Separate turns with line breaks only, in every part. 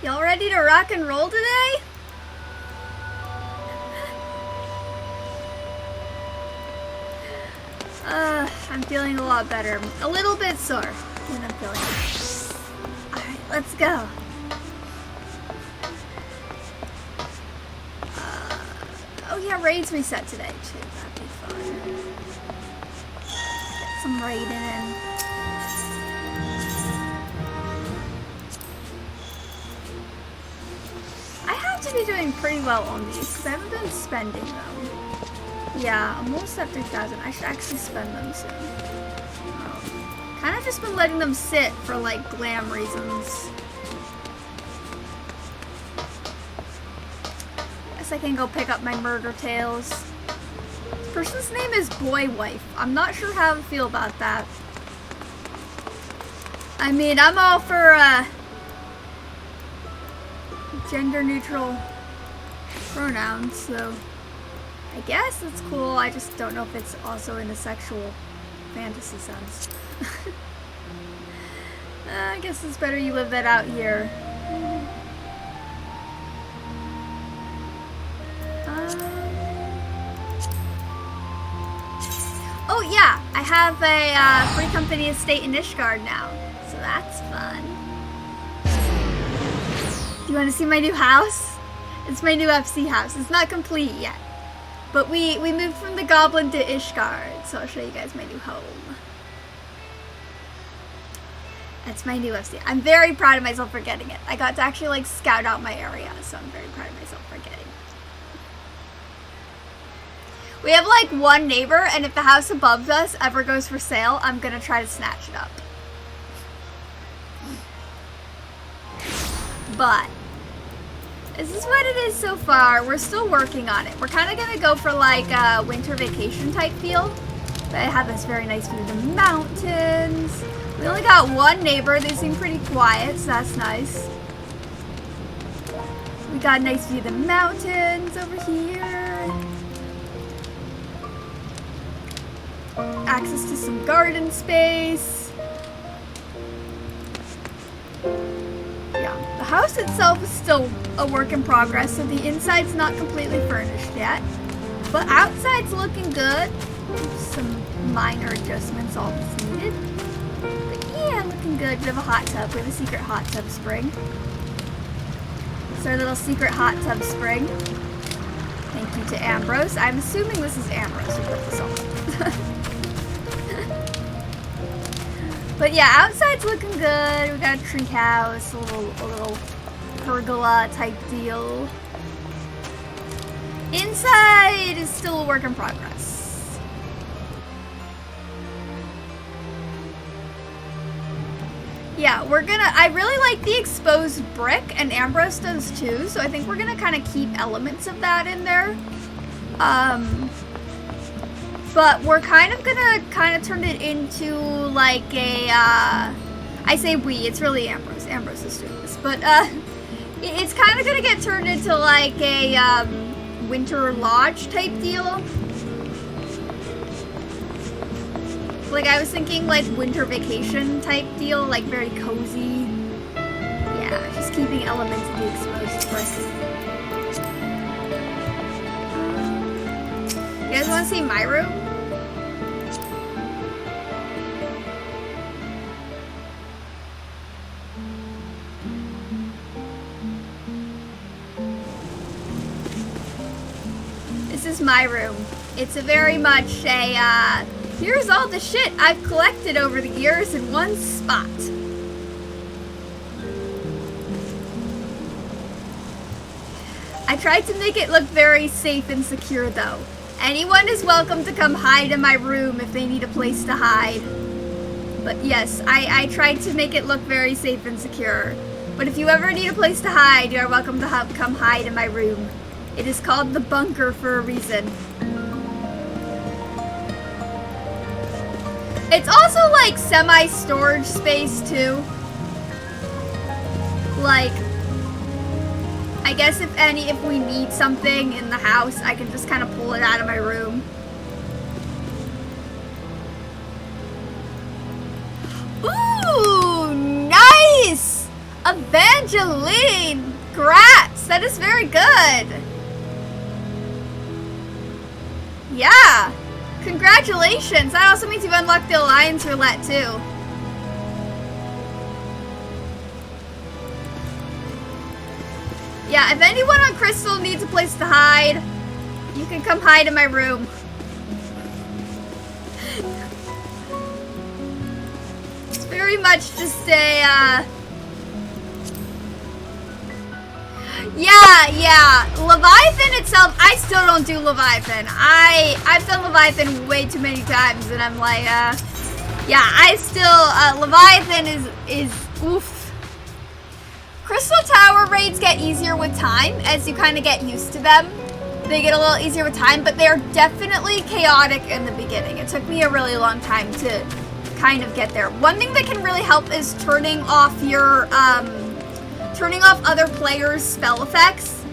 Y'all ready to rock and roll today? I'm feeling a lot better. A little bit sore, and I'm feeling good. Alright, let's go. Oh yeah, raids reset today too. That'd be fun. Get some raiding in. I have to be doing pretty well on these because I haven't been spending them. Yeah, I'm almost at 3,000. I should actually spend them soon. Kind of just been letting them sit for like glam reasons. Guess I can go pick up my murder tales. This person's name is Boy Wife. I'm not sure how I feel about that. I mean, I'm all for gender neutral pronouns, so I guess it's cool. I just don't know if it's also in a sexual fantasy sense. I guess it's better you live that out here. Oh yeah, I have a free company estate in Ishgard now, so that's fun. Do you want to see my new house? It's my new FC house. It's not complete yet. But we moved from the Goblin to Ishgard, so I'll show you guys my new home. That's my new FC. I'm very proud of myself for getting it. I got to actually like scout out my area, so I'm very proud of myself for getting it. We have like one neighbor, and if the house above us ever goes for sale, I'm gonna try to snatch it up. But this is what it is so far. We're still working on it. We're kind of gonna go for like a winter vacation type feel. But I have this very nice view of the mountains. We only got one neighbor. They seem pretty quiet, so that's nice. We got a nice view of the mountains over here. Access to some garden space. Yeah, the house itself is still a work in progress, so the inside's not completely furnished yet. But outside's looking good. Some minor adjustments all that's needed. But yeah, looking good. We have a hot tub. We have a secret hot tub spring. It's our little secret hot tub spring. Thank you to Ambrose. I'm assuming this is Ambrose who put this on. But yeah, outside's looking good. We got a tree house, a little pergola type deal. Inside is still a work in progress. Yeah, I really like the exposed brick, and Ambrose does too, so I think we're gonna kind of keep elements of that in there. But we're kind of gonna turn it into like a, I say we, it's really Ambrose. Ambrose is doing this. But it's kind of gonna get turned into like a winter lodge type deal. Like I was thinking like winter vacation type deal, like very cozy. Yeah, just keeping elements of the exposed brick. You guys want to see my room? This is my room. It's a very much a, here's all the shit I've collected over the years in one spot. I tried to make it look very safe and secure though. Anyone is welcome to come hide in my room if they need a place to hide. But yes, I tried to make it look very safe and secure. But if you ever need a place to hide, you are welcome to come hide in my room. It is called the bunker for a reason. It's also like semi-storage space too. Like, I guess if we need something in the house, I can just kind of pull it out of my room. Ooh, nice! Evangeline! Grats! That is very good! Yeah! Congratulations! That also means you've unlocked the Alliance Roulette too. Yeah, if anyone on Crystal needs a place to hide, you can come hide in my room. It's very much just a, yeah. Leviathan itself, I still don't do Leviathan. I've done Leviathan way too many times, and I'm like, yeah, I still, Leviathan is oof. Crystal Tower raids get easier with time as you kind of get used to them. They get a little easier with time, but they're definitely chaotic in the beginning. It took me a really long time to kind of get there. One thing that can really help is turning off your, turning off other players' spell effects.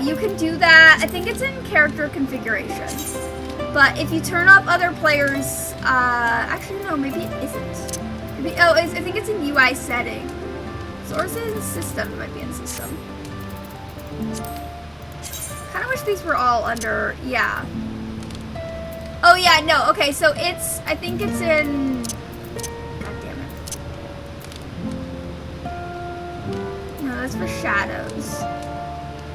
You can do that. I think it's in character configuration. But if you turn off other players, actually no, maybe it isn't. Maybe, oh, I think it's in UI setting. Or is it in system? It might be in system. Kind of wish these were all under, yeah. Oh yeah, no, okay, so it's, I think it's in, god damn it. No, that's for shadows.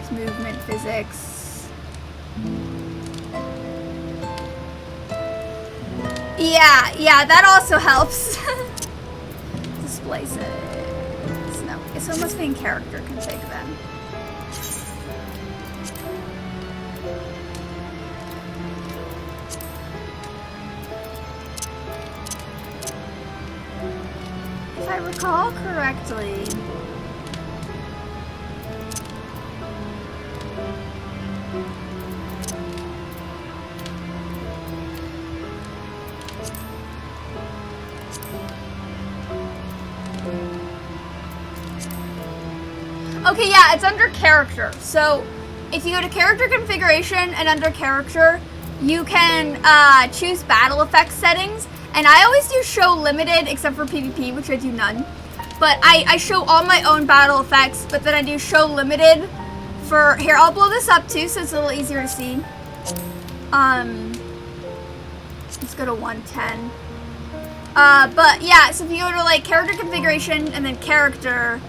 It's movement physics. Yeah, that also helps. Display settings. So it must be in character config then. If I recall correctly, okay, yeah, it's under character. So if you go to character configuration and under character, you can choose battle effects settings. And I always do show limited except for PvP, which I do none. But I show all my own battle effects, but then I do show limited for, here, I'll blow this up too so it's a little easier to see. Let's go to 110. But yeah, so if you go to like character configuration and then character,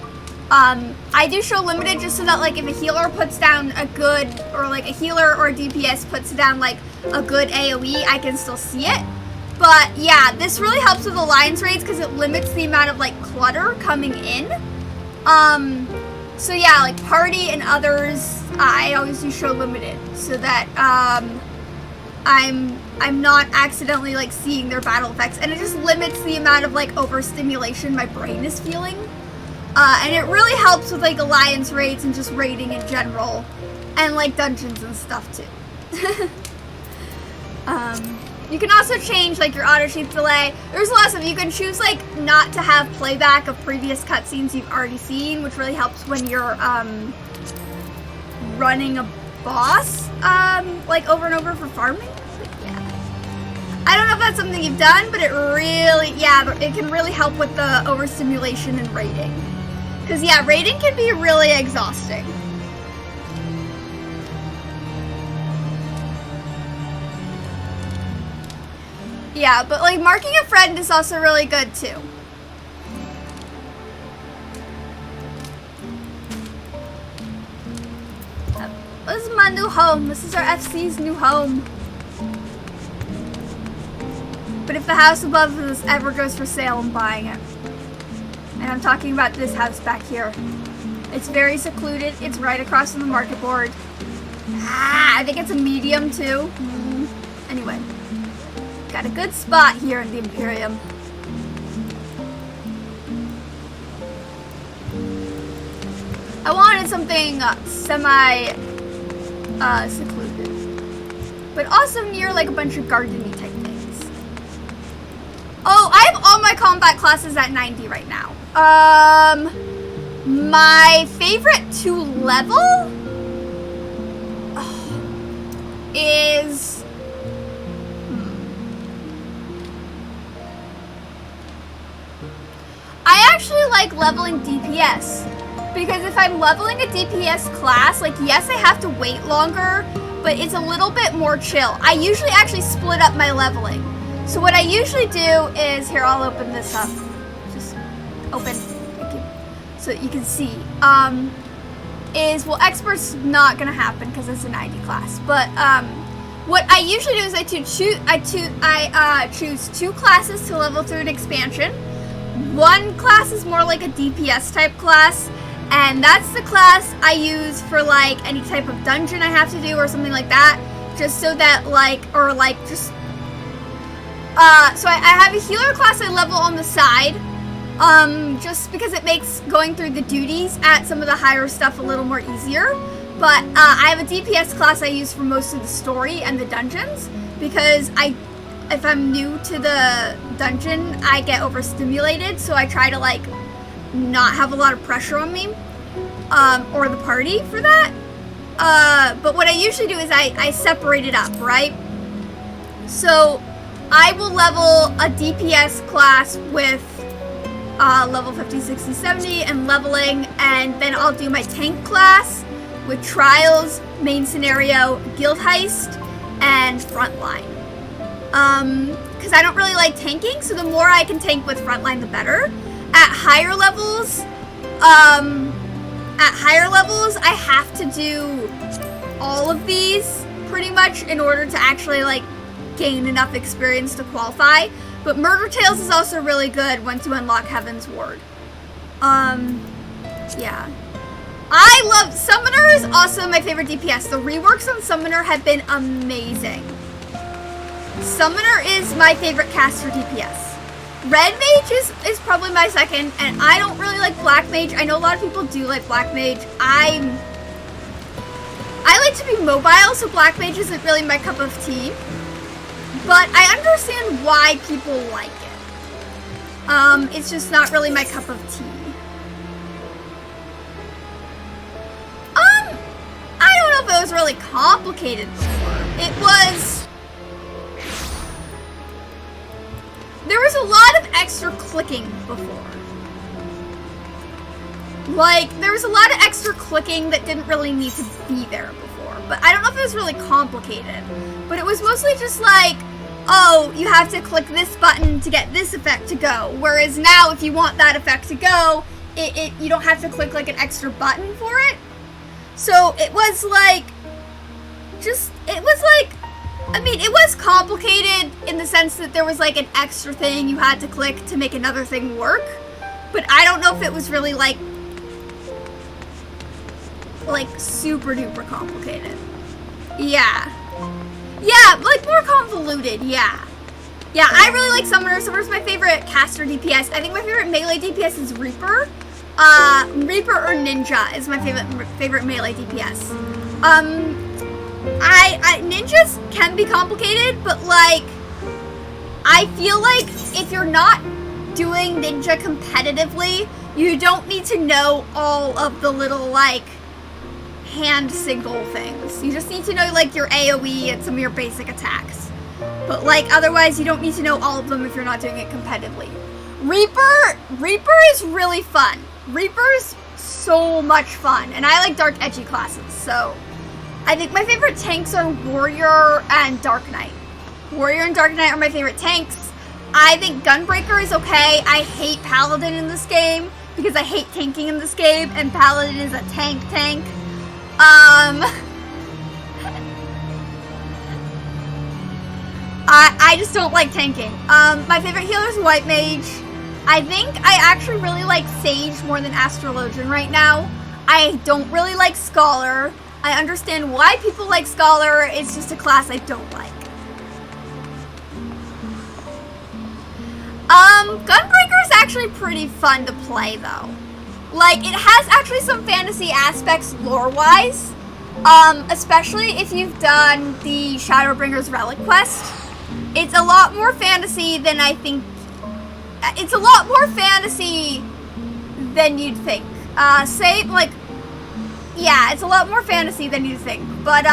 I do show limited just so that like if a healer puts down a good, or like a healer or a DPS puts down like a good AoE, I can still see it. But yeah, this really helps with alliance raids because it limits the amount of like clutter coming in. So yeah, like party and others, I always do show limited so that I'm not accidentally like seeing their battle effects, and it just limits the amount of like overstimulation my brain is feeling. And it really helps with like alliance raids and just raiding in general, and like dungeons and stuff too. You can also change like your auto sheath delay. There's a lot of stuff. You can choose like not to have playback of previous cutscenes you've already seen, which really helps when you're running a boss like over and over for farming. But, yeah. I don't know if that's something you've done, but it really, yeah, it can really help with the overstimulation and raiding. Because, yeah, raiding can be really exhausting. Yeah, but, like, marking a friend is also really good, too. This is my new home. This is our FC's new home. But if the house above us ever goes for sale, I'm buying it. And I'm talking about this house back here. It's very secluded. It's right across from the market board. I think it's a medium too. Anyway, got a good spot here in the Imperium. I wanted something semi secluded, but also near like a bunch of garden-y type things. Oh, I have all my combat classes at 90 right now. My favorite to level is I actually like leveling DPS. Because if I'm leveling a DPS class, like, yes, I have to wait longer, but it's a little bit more chill. I usually actually split up my leveling. So what I usually do is, here, I'll open this up. Just open, thank you. So that you can see. Well, expert's not gonna happen because it's an ID class. But what I usually do is I choose 2 classes to level through an expansion. One class is more like a DPS type class, and that's the class I use for like any type of dungeon I have to do or something like that, just so that so I have a healer class I level on the side, just because it makes going through the duties at some of the higher stuff a little more easier. But I have a DPS class I use for most of the story and the dungeons, because if I'm new to the dungeon, I get overstimulated, so I try to like not have a lot of pressure on me, or the party for that. But what I usually do is I separate it up, right? So I will level a DPS class with level 50, 60, 70 and leveling, and then I'll do my tank class with trials, main scenario, guild heist, and frontline. Because I don't really like tanking, so the more I can tank with frontline, the better. At higher levels, I have to do all of these pretty much in order to actually like gain enough experience to qualify. But Murder Tales is also really good once you unlock Heaven's Ward. Yeah. I love Summoner is also my favorite DPS. The reworks on Summoner have been amazing. Summoner is my favorite caster DPS. Red Mage is probably my second, and I don't really like Black Mage. I know a lot of people do like Black Mage. I like to be mobile, so Black Mage isn't really my cup of tea. But I understand why people like it. It's just not really my cup of tea. I don't know if it was really complicated before. There was a lot of extra clicking before. Like, there was a lot of extra clicking that didn't really need to be there before. But I don't know if it was really complicated. But it was mostly just like, oh, you have to click this button to get this effect to go. Whereas now, if you want that effect to go, you don't have to click like an extra button for it. So it was like, I mean, it was complicated in the sense that there was like an extra thing you had to click to make another thing work. But I don't know if it was really like super duper complicated. Yeah. Yeah, like more convoluted, yeah. Yeah, I really like Summoner. Summoner's my favorite caster DPS. I think my favorite melee DPS is Reaper. Reaper or Ninja is my favorite melee DPS. Ninjas can be complicated, but like, I feel like if you're not doing Ninja competitively, you don't need to know all of the little like hand signal things. You just need to know like your AoE and some of your basic attacks. But like otherwise you don't need to know all of them if you're not doing it competitively. Reaper is really fun. Reaper's so much fun, and I like dark edgy classes, so I think my favorite tanks are Warrior and Dark Knight. Warrior and Dark Knight are my favorite tanks. I think Gunbreaker is okay. I hate Paladin in this game because I hate tanking in this game, and Paladin is a tank. I just don't like tanking. My favorite healer is White Mage. I think I actually really like Sage more than Astrologian right now. I don't really like Scholar. I understand why people like Scholar. It's just a class I don't like. Gunbreaker is actually pretty fun to play though. Like, it has actually some fantasy aspects lore-wise. Especially if you've done the Shadowbringer's Relic quest. It's a lot more fantasy than I think. It's a lot more fantasy than you'd think. Yeah, it's a lot more fantasy than you'd think. But,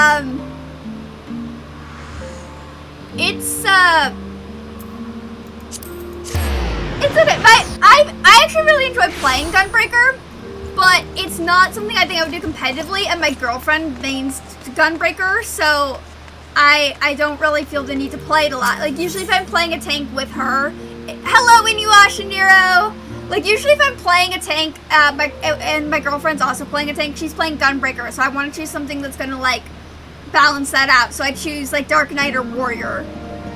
it's okay. But I actually really enjoy playing Gunbreaker, but it's not something I think I would do competitively, and my girlfriend mains Gunbreaker, so I don't really feel the need to play it a lot. Like, usually if I'm playing a tank with her, hello Inuyasha Nero! Like, usually if I'm playing a tank, and my girlfriend's also playing a tank, she's playing Gunbreaker, so I want to choose something that's gonna, like, balance that out. So I choose, like, Dark Knight or Warrior.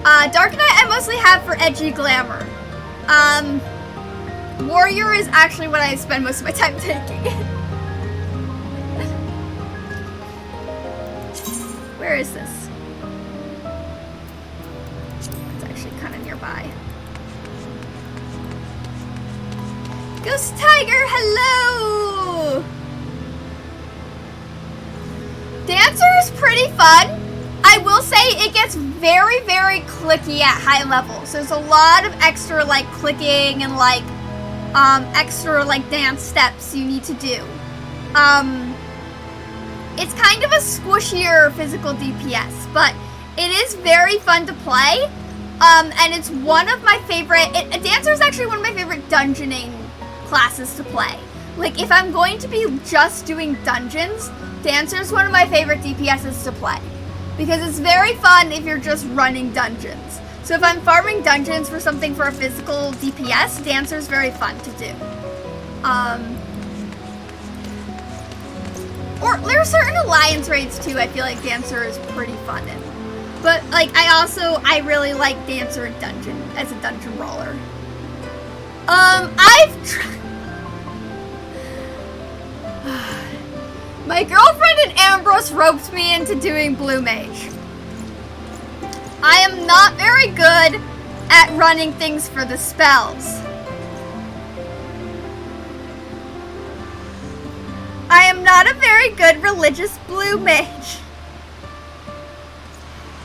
Dark Knight I mostly have for edgy glamour. Warrior is actually what I spend most of my time taking. Where is this? It's actually kind of nearby. Ghost Tiger, hello! Dancer is pretty fun. I will say it gets very, very clicky at high levels. There's a lot of extra, like, clicking and, like, extra, like, dance steps you need to do. It's kind of a squishier physical DPS, but it is very fun to play. And it's one of my favorite, Dancer is actually one of my favorite dungeoning classes to play. Like, if I'm going to be just doing dungeons, Dancer is one of my favorite DPSs to play. Because it's very fun if you're just running dungeons. So if I'm farming dungeons for something for a physical DPS, Dancer is very fun to do. Or there are certain alliance raids too I feel like Dancer is pretty fun in. But like I really like Dancer in dungeon as a dungeon brawler. I've tried. My girlfriend and Ambrose roped me into doing Blue Mage. I am not very good at running things for the spells. I am not a very good religious Blue Mage.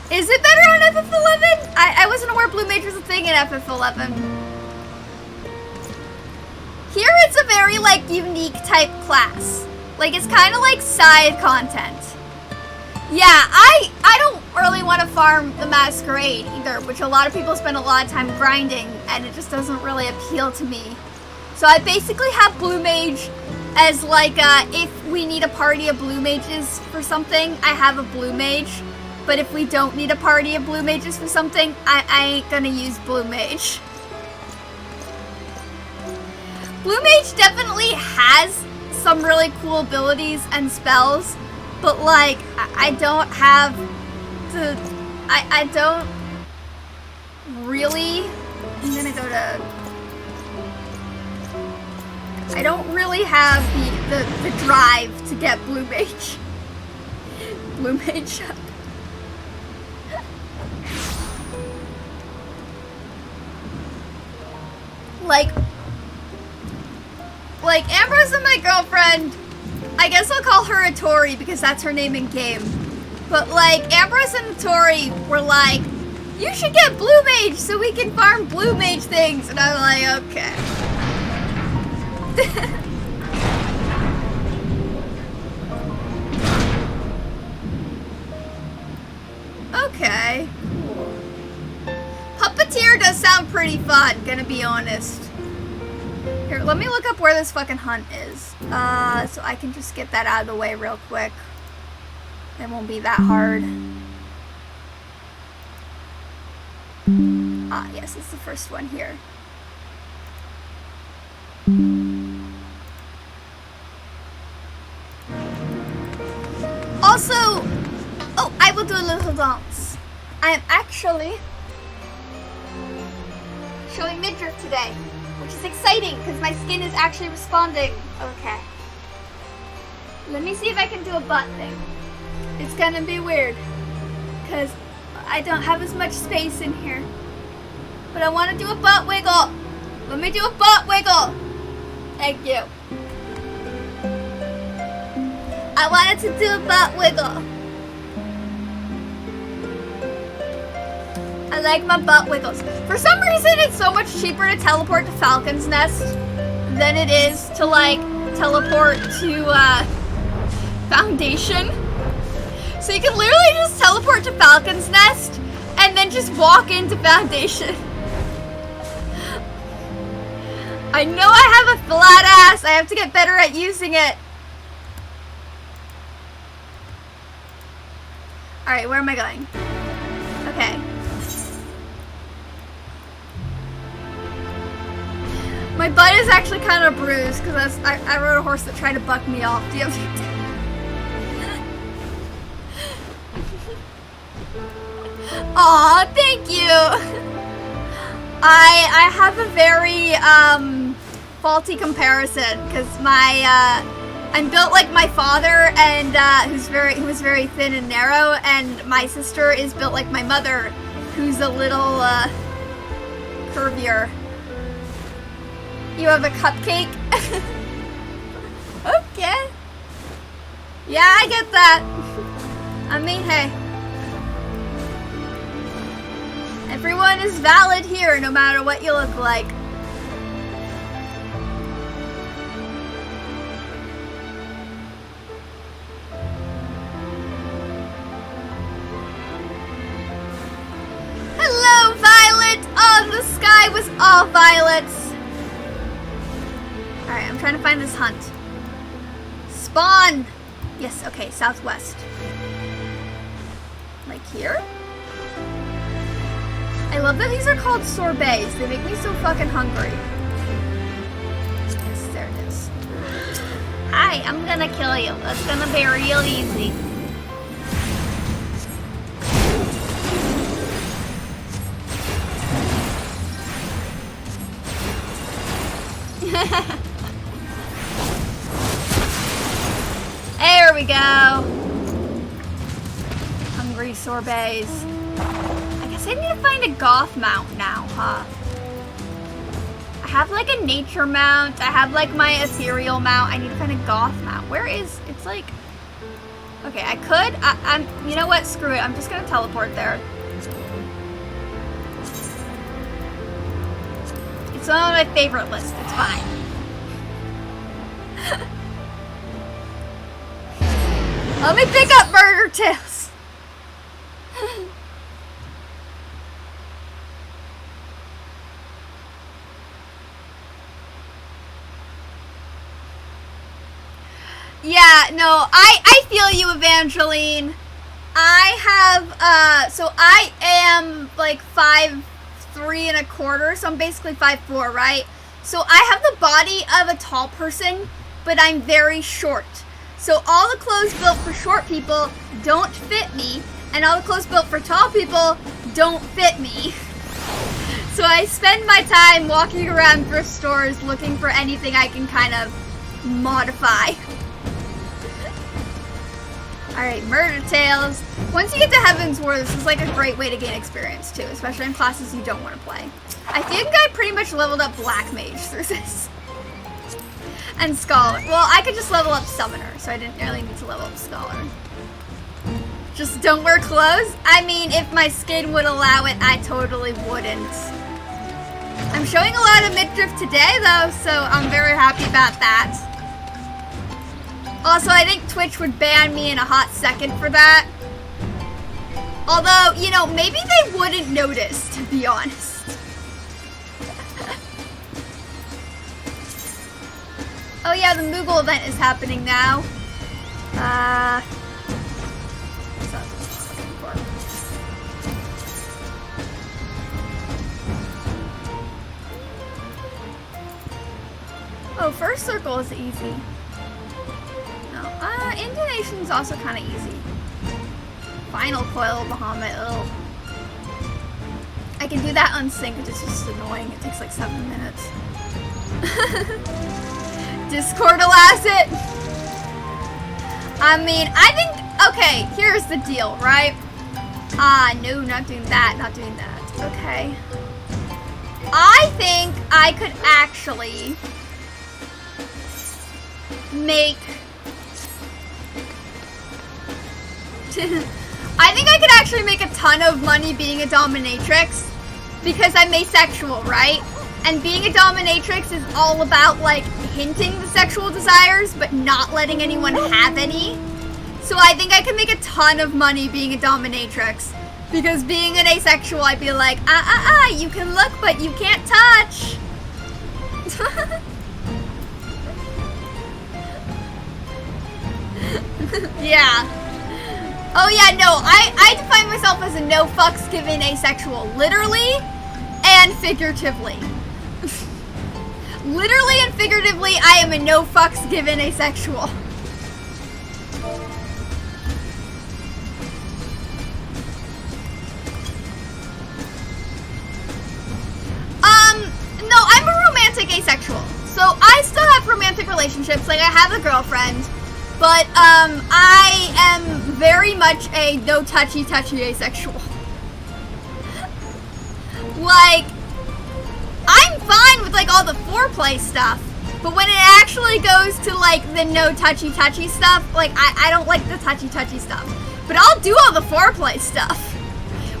Is it better on FF11? I wasn't aware Blue Mage was a thing in FF11. Here it's a very, like, unique type class. Like, it's kind of like side content. Yeah, I don't really want to farm the Masquerade either, which a lot of people spend a lot of time grinding, and it just doesn't really appeal to me. So I basically have Blue Mage as, like, if we need a party of Blue Mages for something, I have a Blue Mage. But if we don't need a party of Blue Mages for something, I ain't gonna use Blue Mage. Blue Mage definitely has some really cool abilities and spells, but like I don't have the I don't really I'm gonna go to I don't really have the drive to get Blue Mage. Blue Mage up. Like Ambrose and my girlfriend, I guess I'll call her a Tori because that's her name in game. But like Ambrose and Tori were like, you should get Blue Mage so we can farm Blue Mage things. And I'm like, okay. Okay. Puppeteer does sound pretty fun, gonna be honest. Here, let me look up where this fucking hunt is. So I can just get that out of the way real quick. It won't be that hard. Ah, yes, it's the first one here. Also, oh, I will do a little dance. I am actually showing midriff today, which is exciting because my skin is actually responding. Okay. Let me see if I can do a butt thing. It's gonna be weird because I don't have as much space in here. But I want to do a butt wiggle. Let me do a butt wiggle. Thank you. I wanted to do a butt wiggle. I like my butt wiggles. For some reason, it's so much cheaper to teleport to Falcon's Nest than it is to, like, teleport to, Foundation. So you can literally just teleport to Falcon's Nest and then just walk into Foundation. I know I have a flat ass. I have to get better at using it. Alright, where am I going? Okay. My butt is actually kind of bruised because I rode a horse that tried to buck me off the other day. Aw, thank you! I have a very faulty comparison because I'm built like my father, and who was very thin and narrow, and my sister is built like my mother, who's a little curvier. You have a cupcake? Okay. Yeah, I get that. I mean, hey. Everyone is valid here, no matter what you look like. Hello, Violet! Oh, the sky was all violets. Alright, I'm trying to find this hunt. Spawn! Yes, okay, southwest. Like here? I love that these are called sorbets. They make me so fucking hungry. Yes, there it is. Hi, I'm gonna kill you. That's gonna be real easy. There we go. Hungry sorbets. I guess I need to find a goth mount now, huh? I have like a nature mount. I have like my ethereal mount. I need to find a goth mount. Where is, it's like, okay, I could, I'm, you know what, screw it. I'm just gonna teleport there. It's on my favorite list. It's fine. Let me pick up Murder Tales. Yeah, no, I feel you, Evangeline. I have, so I am like 5'3¼ so I'm basically 5'4", right? So I have the body of a tall person, but I'm very short. So all the clothes built for short people don't fit me, and all the clothes built for tall people don't fit me. So I spend my time walking around thrift stores looking for anything I can kind of modify. Alright, Murder Tales. Once you get to Heaven's War, this is like a great way to gain experience too, especially in classes you don't want to play. I think I pretty much leveled up Black Mage through this. And Scholar. Well, I could just level up Summoner, so I didn't really need to level up Scholar. Just don't wear clothes? I mean, if my skin would allow it, I totally wouldn't. I'm showing a lot of midriff today, though, so I'm very happy about that. Also, I think Twitch would ban me in a hot second for that. Although, you know, maybe they wouldn't notice, to be honest. Oh yeah, the Moogle event is happening now. Oh, first circle is easy. No, Intonation's also kind of easy. Final coil, Bahamut, ugh. I can do that unsync, which is just annoying. It takes like 7 minutes. Discord allows it. I mean, I think, okay, here's the deal, right? No, not doing that, not doing that. Okay. I think I could actually make... I think I could actually make a ton of money being a dominatrix because I'm asexual, right? And being a dominatrix is all about, like, hinting the sexual desires, but not letting anyone have any. So I think I can make a ton of money being a dominatrix. Because being an asexual, I'd be like, you can look, but you can't touch. Yeah. Oh yeah, no, I define myself as a no fucks given asexual, literally and figuratively. Literally and figuratively, I am a no fucks given asexual. No, I'm a romantic asexual. So I still have romantic relationships, like I have a girlfriend, but I am very much a no touchy asexual. Like, I'm fine with like all the foreplay stuff, but when it actually goes to like the no touchy stuff, like I don't like the touchy stuff. But I'll do all the foreplay stuff,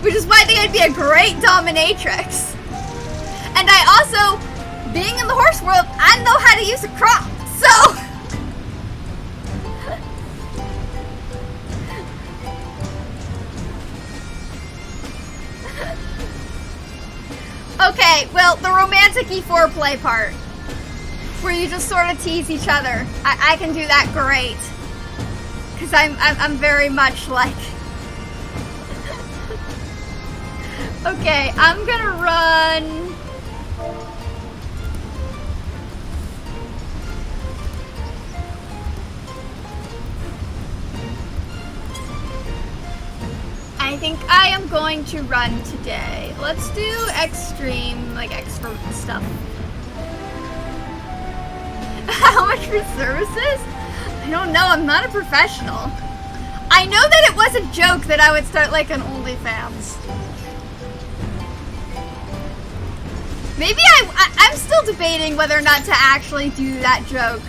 which is why I think I'd be a great dominatrix. And I also, being in the horse world, I know how to use a crop, so. Okay, well, the romantic-y foreplay part, where you just sort of tease each other, I can do that great. Because I'm very much like... Okay, I'm gonna run... I think I am going to run today. Let's do extreme, like expert stuff. How much for services? I don't know, I'm not a professional. I know that it was a joke that I would start like an OnlyFans. Maybe I'm still debating whether or not to actually do that joke.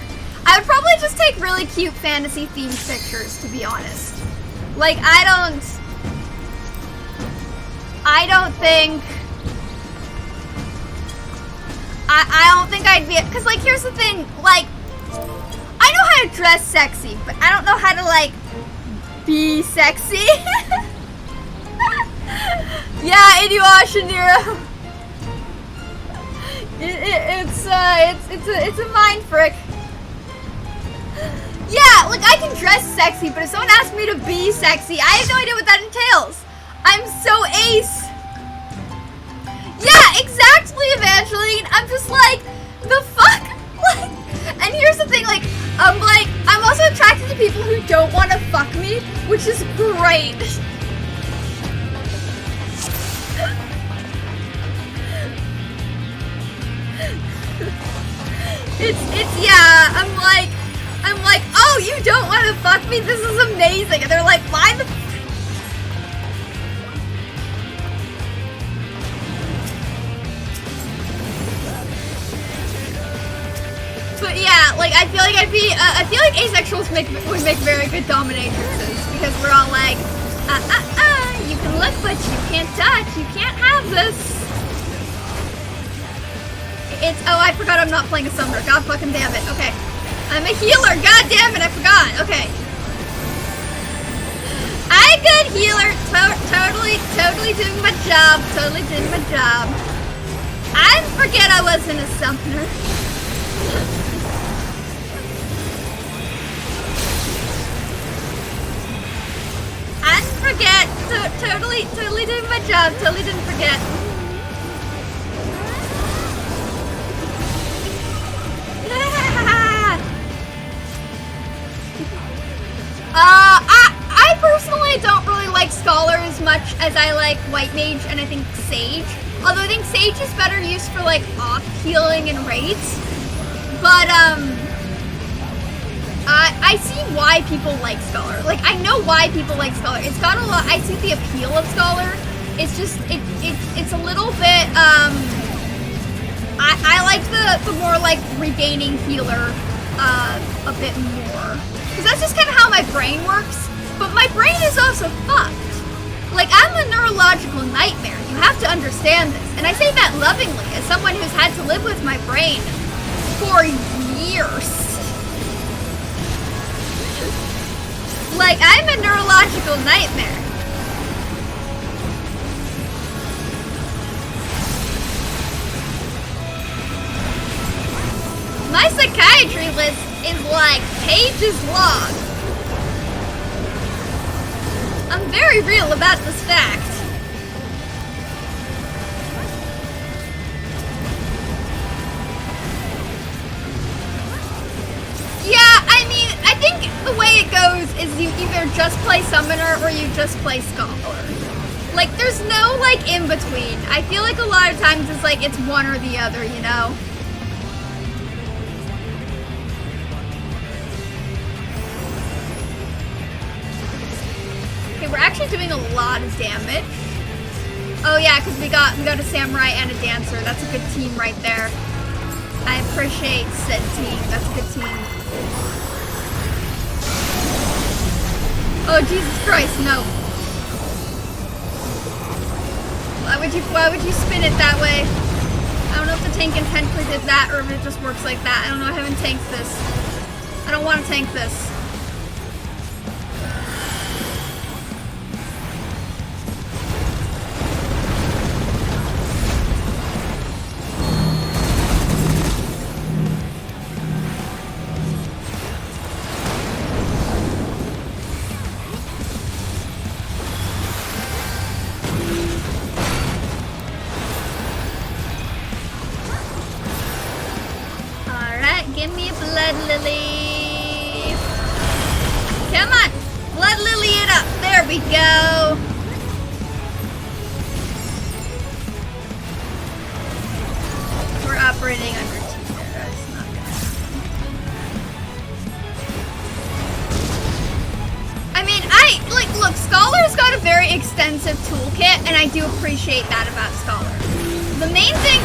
I would probably just take really cute fantasy themed pictures, to be honest. Like, I don't think I'd be, because like here's the thing, like I know how to dress sexy, but I don't know how to like be sexy. Yeah, Inuyasha Nero. It's a mind frick. Yeah, like I can dress sexy, but if someone asks me to be sexy, I have no idea what that entails. I'm so ace. Yeah, exactly, Evangeline. I'm just like, the fuck? Like, and here's the thing, like, I'm also attracted to people who don't want to fuck me, which is great. Yeah, I'm like, oh, you don't want to fuck me? This is amazing. And they're like, why the But yeah, like I feel like I feel like asexuals would make very good dominatrixes, because we're all like, you can look but you can't touch, you can't have this. Oh, I forgot I'm not playing a summoner. God fucking damn it. Okay, I'm a healer. God damn it, I forgot. Okay, I good healer. Totally doing my job. Totally doing my job. I forget I wasn't a summoner. I forget. Totally doing my job. Totally didn't forget. I personally don't really like Scholar as much as I like White Mage and I think Sage. Although I think Sage is better used for like off healing and raids. But I see why people like Scholar. Like, I know why people like Scholar. It's got a lot. I see the appeal of Scholar. It's just it's a little bit. I like the more like regaining healer a bit more, because that's just kind of how my brain works. But my brain is also fucked. Like, I'm a neurological nightmare. You have to understand this, and I say that lovingly as someone who's had to live with my brain for years. Like, I'm a neurological nightmare. ages long. I'm very real about this fact. Yeah, I mean, I think the way it goes is you either just play Summoner or you just play Scholar. Like, there's no, like, in between. I feel like a lot of times it's like, it's one or the other, you know? Okay, we're actually doing a lot of damage. Oh yeah, because we got a Samurai and a Dancer. That's a good team right there. I appreciate said team. That's a good team. Oh, Jesus Christ, no. Why would you spin it that way? I don't know if the tank intentionally did that or if it just works like that. I don't know, I haven't tanked this. I don't want to tank this. Give me a Blood Lily. Come on. Blood Lily it up. There we go. We're operating under 2 there. That's not gonna happen. I mean, look, Scholar's got a very extensive toolkit, and I do appreciate that about Scholar. The main thing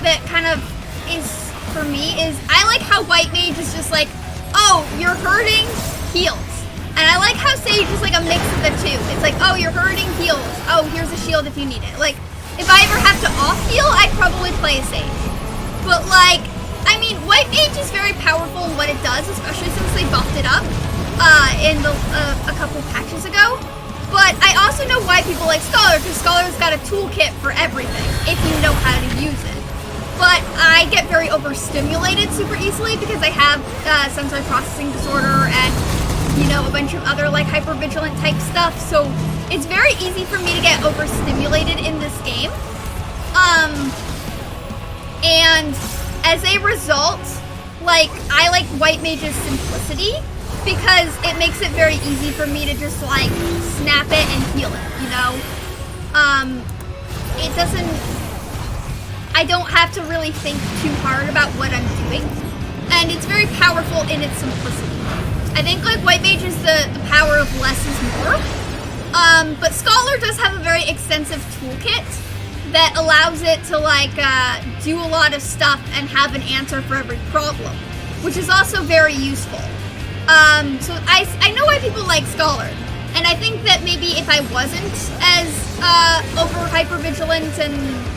that kind of is for me is I like how White Mage is just like, oh, you're hurting, heals. And I like how Sage is like a mix of the two. It's like, oh, you're hurting, heals. Oh, here's a shield if you need it. Like, if I ever have to off heal, I'd probably play a Sage. But like, I mean, White Mage is very powerful in what it does, especially since they buffed it up a couple patches ago. But I also know why people like Scholar, because Scholar's got a toolkit for everything, if you know how to use it. But I get very overstimulated super easily because I have sensory processing disorder and, you know, a bunch of other like hypervigilant type stuff. So it's very easy for me to get overstimulated in this game. And as a result, like, I like White Mage's simplicity because it makes it very easy for me to just like snap it and heal it, you know? It doesn't... I don't have to really think too hard about what I'm doing, and it's very powerful in its simplicity. I think like White Mage is the power of less is more, but Scholar does have a very extensive toolkit that allows it to like do a lot of stuff and have an answer for every problem, which is also very useful. So I know why people like Scholar, and I think that maybe if I wasn't as over hypervigilant and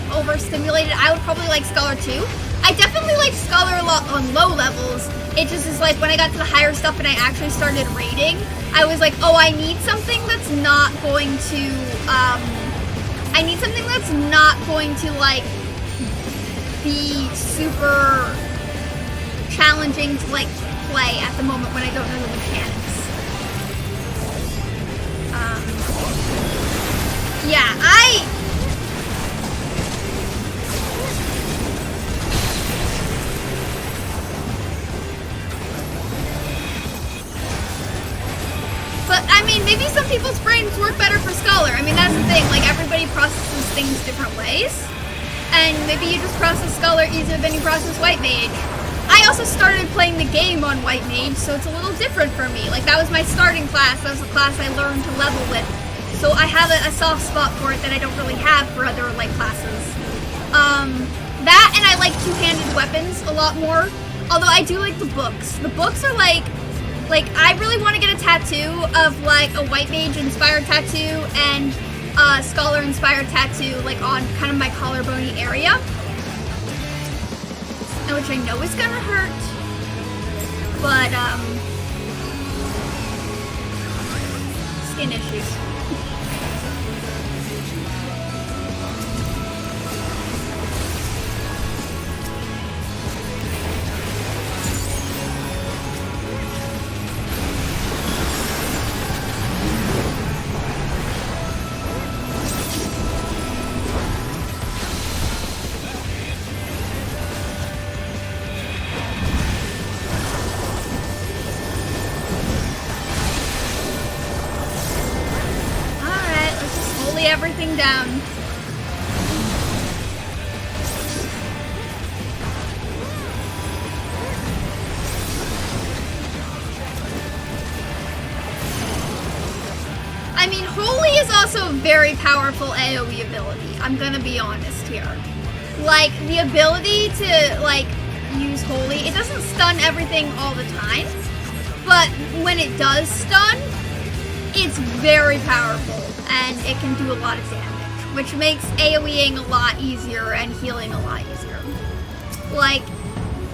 overstimulated, I would probably like Scholar too. I definitely like Scholar a lot on low levels. It just is like when I got to the higher stuff and I actually started raiding, I was like, oh, I need something that's not going to, like be super challenging to like play at the moment when I don't know the mechanics. Yeah, But, I mean, maybe some people's brains work better for Scholar. I mean, that's the thing. Like, everybody processes things different ways. And maybe you just process Scholar easier than you process White Mage. I also started playing the game on White Mage, so it's a little different for me. Like, that was my starting class. That was the class I learned to level with. So I have a soft spot for it that I don't really have for other, like, classes. That, and I like two-handed weapons a lot more. Although I do like the books. The books are, like, I really want to get a tattoo of, like, a White Mage-inspired tattoo and a Scholar-inspired tattoo, like, on kind of my collarbone area. Which I know is gonna hurt. But, skin issues. everything down. I mean, Holy is also a very powerful AoE ability. I'm gonna be honest here. Like, the ability to, like, use Holy, it doesn't stun everything all the time, but when it does stun, it's very powerful, and it can do a lot of damage, which makes AoEing a lot easier and healing a lot easier. Like,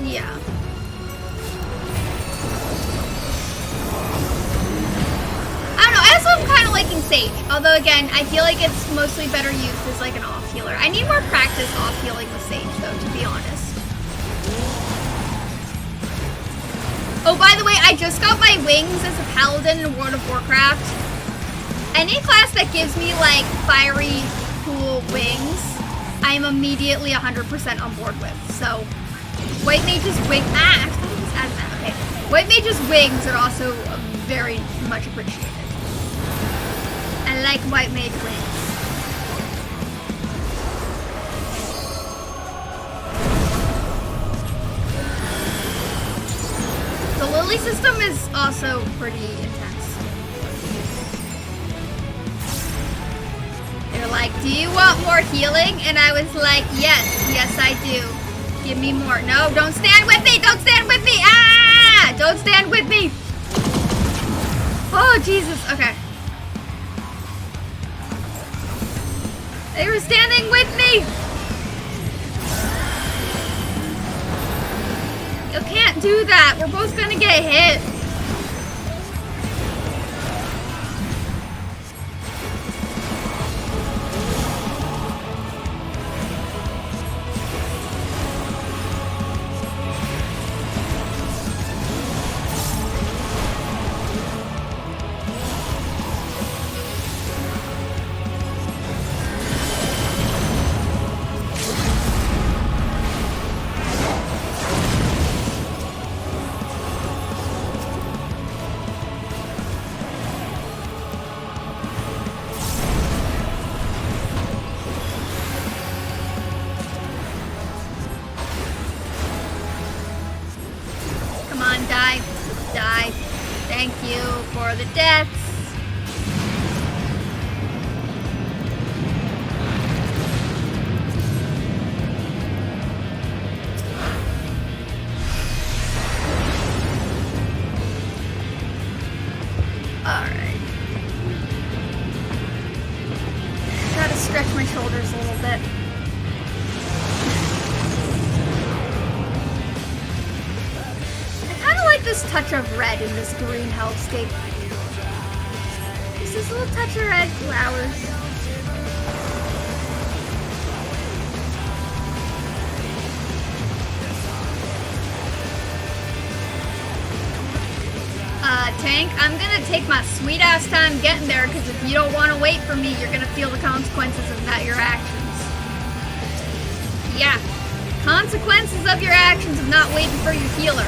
yeah. I don't know, I also am kind of liking Sage, although again, I feel like it's mostly better used as like an off healer. I need more practice off healing with Sage though, to be honest. Oh, by the way, I just got my wings as a paladin in World of Warcraft. Any class that gives me like fiery, cool wings, I am immediately 100% on board with. So, White Mage's wing, okay. White Mage's wings are also very much appreciated. I like White Mage wings. The Lily system is also pretty intense. They're like, do you want more healing? And I was like, yes I do. Give me more. No, don't stand with me! Don't stand with me! Ah! Don't stand with me! Oh, Jesus. Okay. They were standing with me! You can't do that. We're both gonna get hit. Of red in this green hellscape. Just this little touch of red flowers. Tank, I'm gonna take my sweet ass time getting there, because if you don't want to wait for me, you're gonna feel the consequences of your actions. Yeah. Consequences of your actions of not waiting for your healer.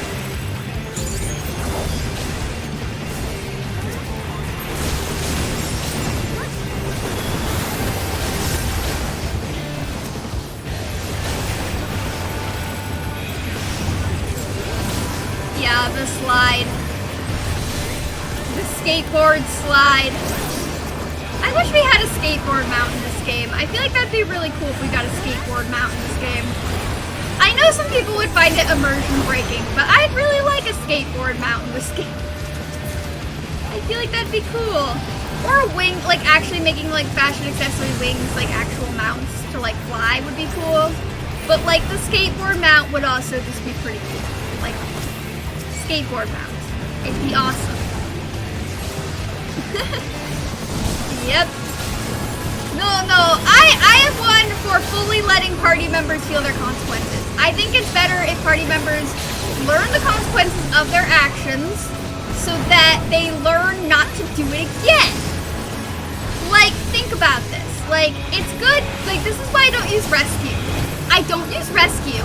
Yeah, the slide. The skateboard slide. I wish we had a skateboard mount in this game. I feel like that'd be really cool if we got a skateboard mount in this game. I know some people would find it immersion breaking, but I'd really like a skateboard mount in this game. I feel like that'd be cool. Or a wing, like actually making like fashion accessory wings, like actual mounts to like fly would be cool. But like the skateboard mount would also just be pretty cool. Like skateboard mount. It'd be awesome. Yep. No, I am one for fully letting party members feel their consequences. I think it's better if party members learn the consequences of their actions so that they learn not to do it again. Like, think about this. Like, it's good. Like, this is why I don't use rescue. I don't use rescue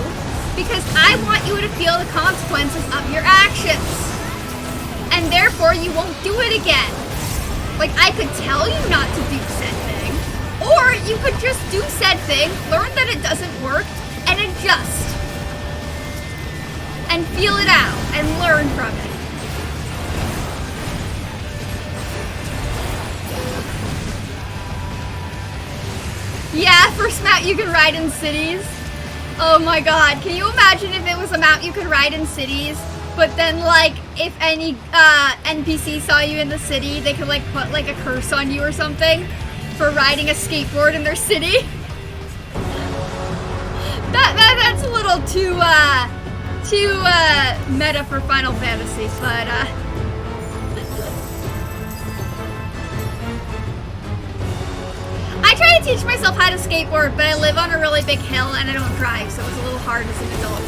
because I want you to feel the consequences of your actions. And therefore, you won't do it again. Like, I could tell you not to do said thing, Or you could just do said thing, learn that it doesn't work, and adjust. And feel it out, and learn from it. Yeah, first mount you can ride in cities. Oh my god, can you imagine if it was a mount you could ride in cities, but then like, if any NPC saw you in the city, they could like put like a curse on you or something for riding a skateboard in their city? That's a little too meta for Final Fantasy, but I try to teach myself how to skateboard, but I live on a really big hill and I don't drive, so it was a little hard as an adult.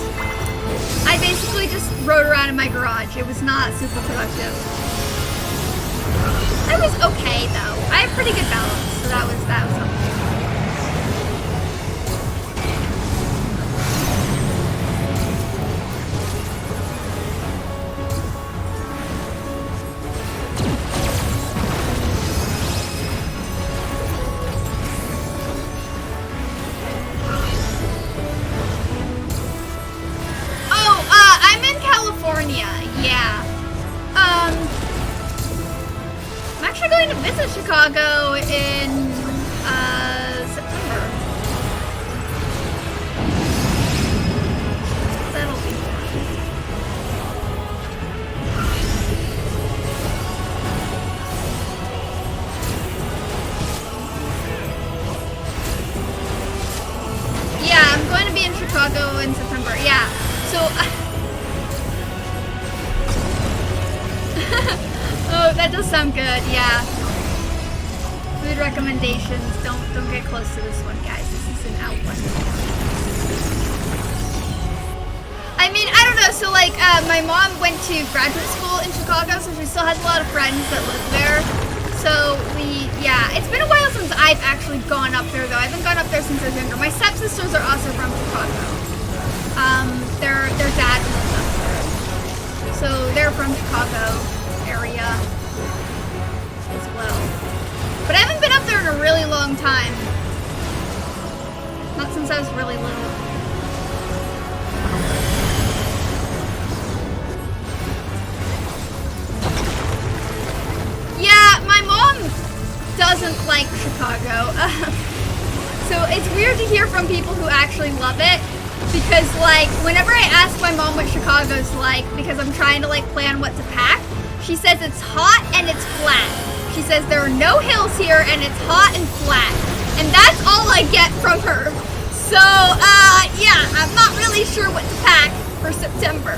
I basically just rode around in my garage. It was not super productive. I was okay though. I have pretty good balance, so that was something. Chicago in September. That'll be fun. Yeah, I'm going to be in Chicago in September. Yeah, so oh, that does sound good. Yeah. Food recommendations. Don't get close to this one, guys. This is an out one. I mean, I don't know. So like, my mom went to graduate school in Chicago, so she still has a lot of friends that live there. So yeah, it's been a while since I've actually gone up there though. I haven't gone up there since I was younger. My stepsisters are also from Chicago. Their dad lives up there, so they're from Chicago area as well. But I haven't been up there in a really long time. Not since I was really little. Yeah, my mom doesn't like Chicago. So it's weird to hear from people who actually love it. Because like, whenever I ask my mom what Chicago's like, because I'm trying to like plan what to pack, she says it's hot and it's flat. She says there are no hills here and it's hot and flat. And that's all I get from her. So, yeah, I'm not really sure what to pack for September.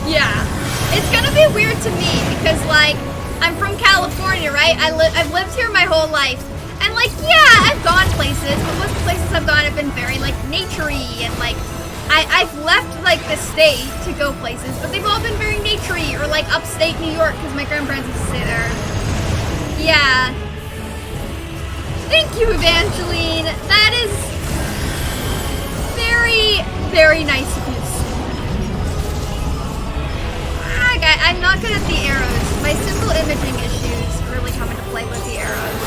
Yeah, it's gonna be weird to me because, like, I'm from California, right? I've lived here my whole life. And like, yeah, I've gone places, but most of the places I've gone have been very like nature-y and like, I've left like the state to go places, but they've all been very nature-y or like upstate New York because my grandparents used to stay there. Yeah. Thank you, Evangeline. That is very, very nice of you. I'm not good at the arrows. My simple imaging issues really come into play with the arrows.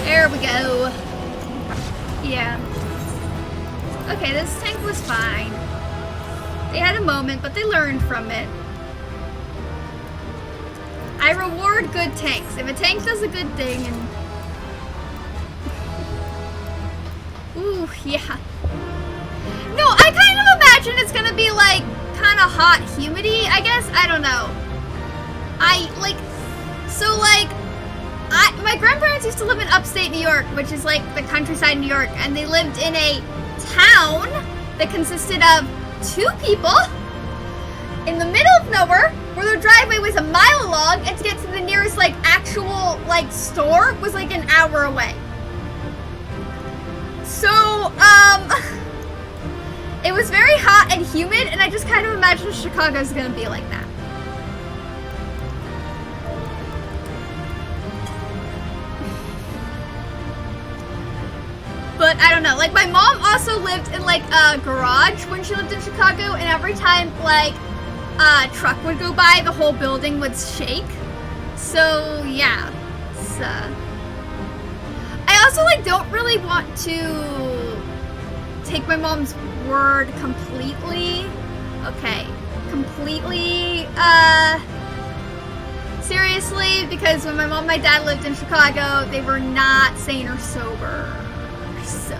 There we go. Yeah. Okay, this tank was fine. They had a moment, but they learned from it. I reward good tanks. If a tank does a good thing and... Ooh, yeah. No, I kind of imagine it's gonna be like, kind of hot, humidity, I guess? I don't know. My grandparents used to live in upstate New York, which is like the countryside New York, and they lived in a town that consisted of 2 people in the middle of nowhere, where their driveway was a mile long, and to get to the nearest like actual like store was like an hour away. So, it was very hot and humid, and I just kind of imagine Chicago's gonna be like that. But I don't know. Like, my mom also lived in, like, a garage when she lived in Chicago, and every time, like, a truck would go by, the whole building would shake. So, yeah. It's, I also, like, don't really want to take my mom's word completely. Okay. Completely, seriously, because when my mom and my dad lived in Chicago, they were not sane or sober. So,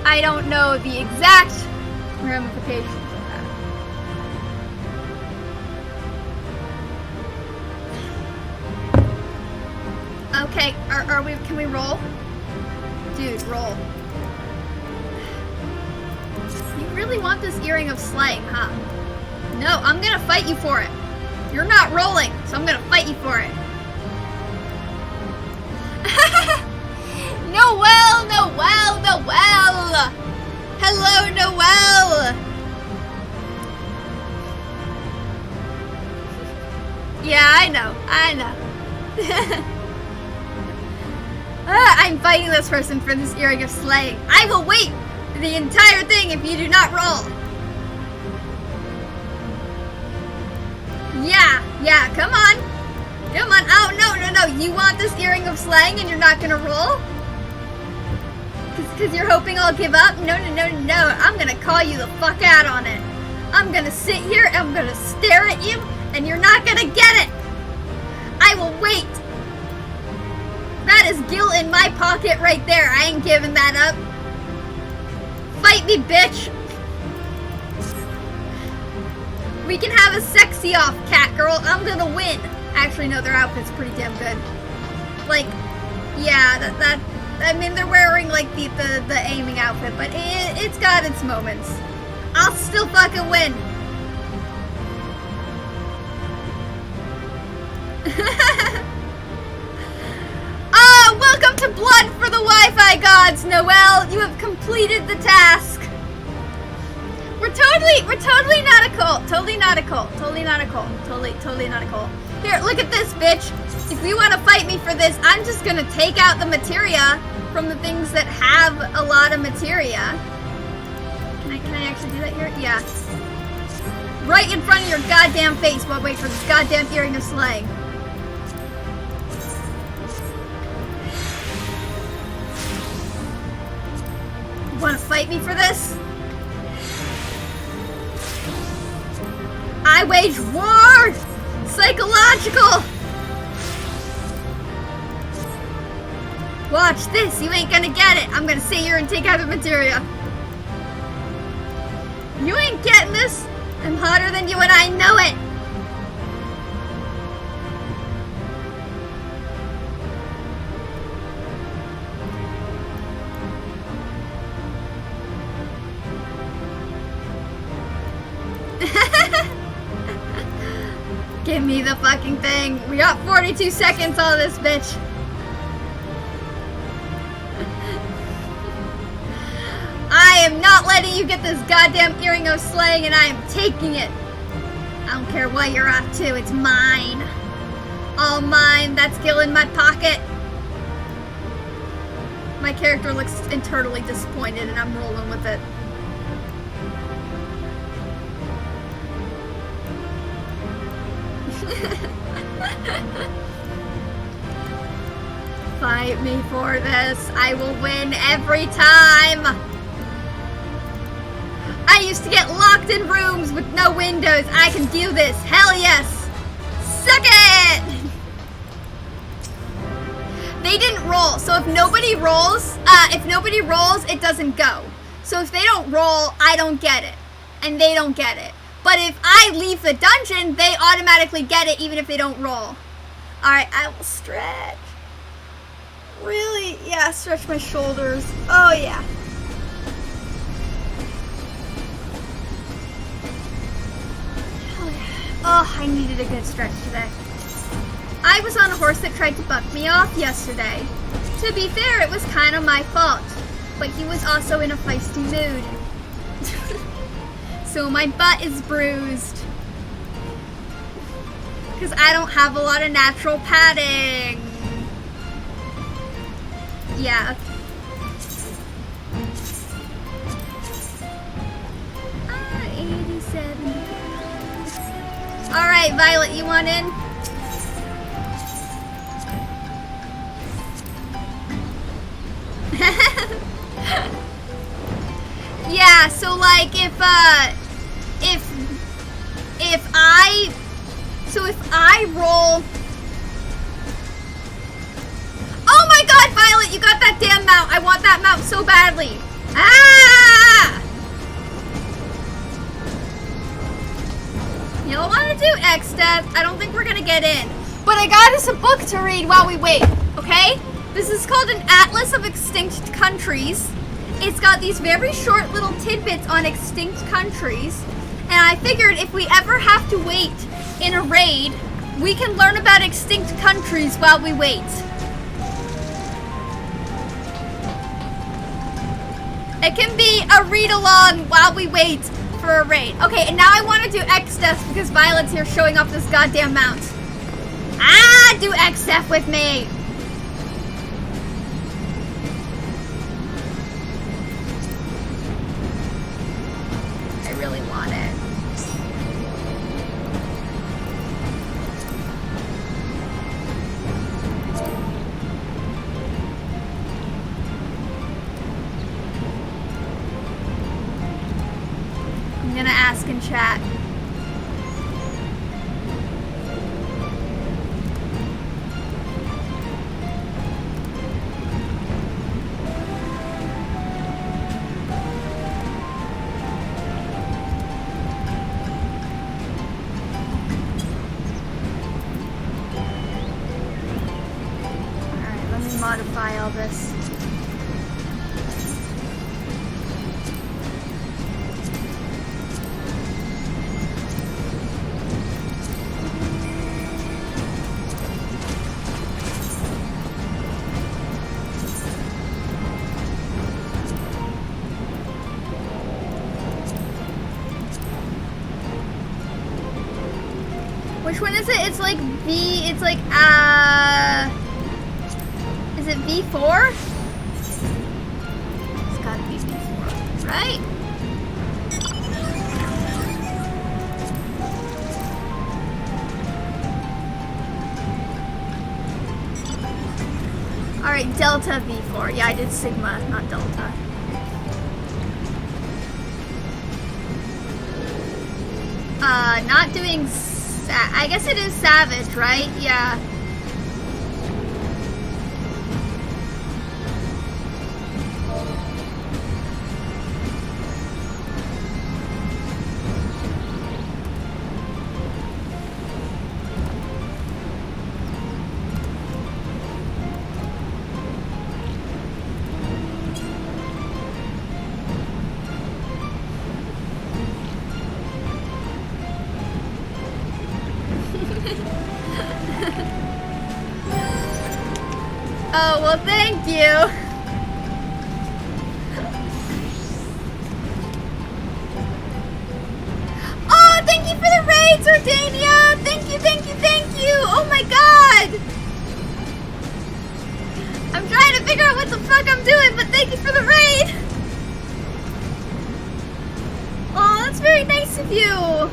I don't know the exact ramifications of that. Okay, are we, can we roll? Dude, roll. You really want this earring of slang, huh? No, I'm gonna fight you for it. You're not rolling, so I'm gonna fight you for it. Noelle, Noelle, Noelle! Hello, Noelle! Yeah, I know. I'm fighting this person for this earring of slaying. I will wait the entire thing if you do not roll. Yeah, come on. Come on. Oh, no. You want this earring of slang and you're not gonna roll? Because you're hoping I'll give up? No. I'm gonna call you the fuck out on it. I'm gonna sit here, I'm gonna stare at you, and you're not gonna get it. I will wait. That is guilt in my pocket right there. I ain't giving that up. Fight me, bitch. We can have a sexy off, cat girl. I'm gonna win. Actually, no, their outfit's pretty damn good. Like, yeah, I mean, they're wearing, like, the aiming outfit, but it's got its moments. I'll still fucking win. Welcome to Blood for the Wi-Fi Gods, Noelle. You have completed the task. We're totally not a cult. Totally not a cult. Totally not a cult. Totally not a cult. Here, look at this, bitch. If you want to fight me for this, I'm just gonna take out the materia from the things that have a lot of materia. Can I actually do that here? Yeah. Right in front of your goddamn face while I wait for this goddamn earring of slang. Want to fight me for this? I wage war! Psychological! Watch this, you ain't gonna get it. I'm gonna sit here and take out the materia. You ain't getting this. I'm hotter than you and I know it. Give me the fucking thing. We got 42 seconds on this bitch. I am not letting you get this goddamn earring of slang, and I am taking it. I don't care what you're up to. It's mine. All mine. That's skill in my pocket. My character looks internally disappointed, and I'm rolling with it. Fight me for this. I will win every time. I used to get locked in rooms with no windows. I can do this. Hell yes. Suck it. They didn't roll. So if nobody rolls, it doesn't go. So if they don't roll, I don't get it. And they don't get it. But if I leave the dungeon, they automatically get it even if they don't roll. Alright, I will stretch. Really? Yeah, stretch my shoulders. Oh, yeah. Oh, I needed a good stretch today. I was on a horse that tried to buck me off yesterday. To be fair, it was kind of my fault. But he was also in a feisty mood. So my butt is bruised. Because I don't have a lot of natural padding. Yeah. 87. All right, Violet, you want in? Yeah, so like if I roll. Oh my god, Violet, you got that damn mount. I want that mount so badly. Ah! You don't want to do X death. I don't think we're gonna get in. But I got us a book to read while we wait, okay? This is called an Atlas of Extinct Countries. It's got these very short little tidbits on extinct countries. And I figured if we ever have to wait in a raid, we can learn about extinct countries while we wait. It can be a read-along while we wait for a raid. Okay, and now I want to do X-Death because Violet's here showing off this goddamn mount. Ah, do X-Death with me! I really want it. I'm gonna ask in chat. Alright, let me modify all this. Which one is it? It's like V, it's like, is it V4? It's gotta be V4, right? Alright, Delta V4. Yeah, I did Sigma, not Delta. Not doing... I guess it is Savage, right? Yeah. Oh, well, thank you. Oh, thank you for the raid, Zordania. Thank you, thank you, thank you. Oh my god. I'm trying to figure out what the fuck I'm doing, but thank you for the raid. Oh, that's very nice of you.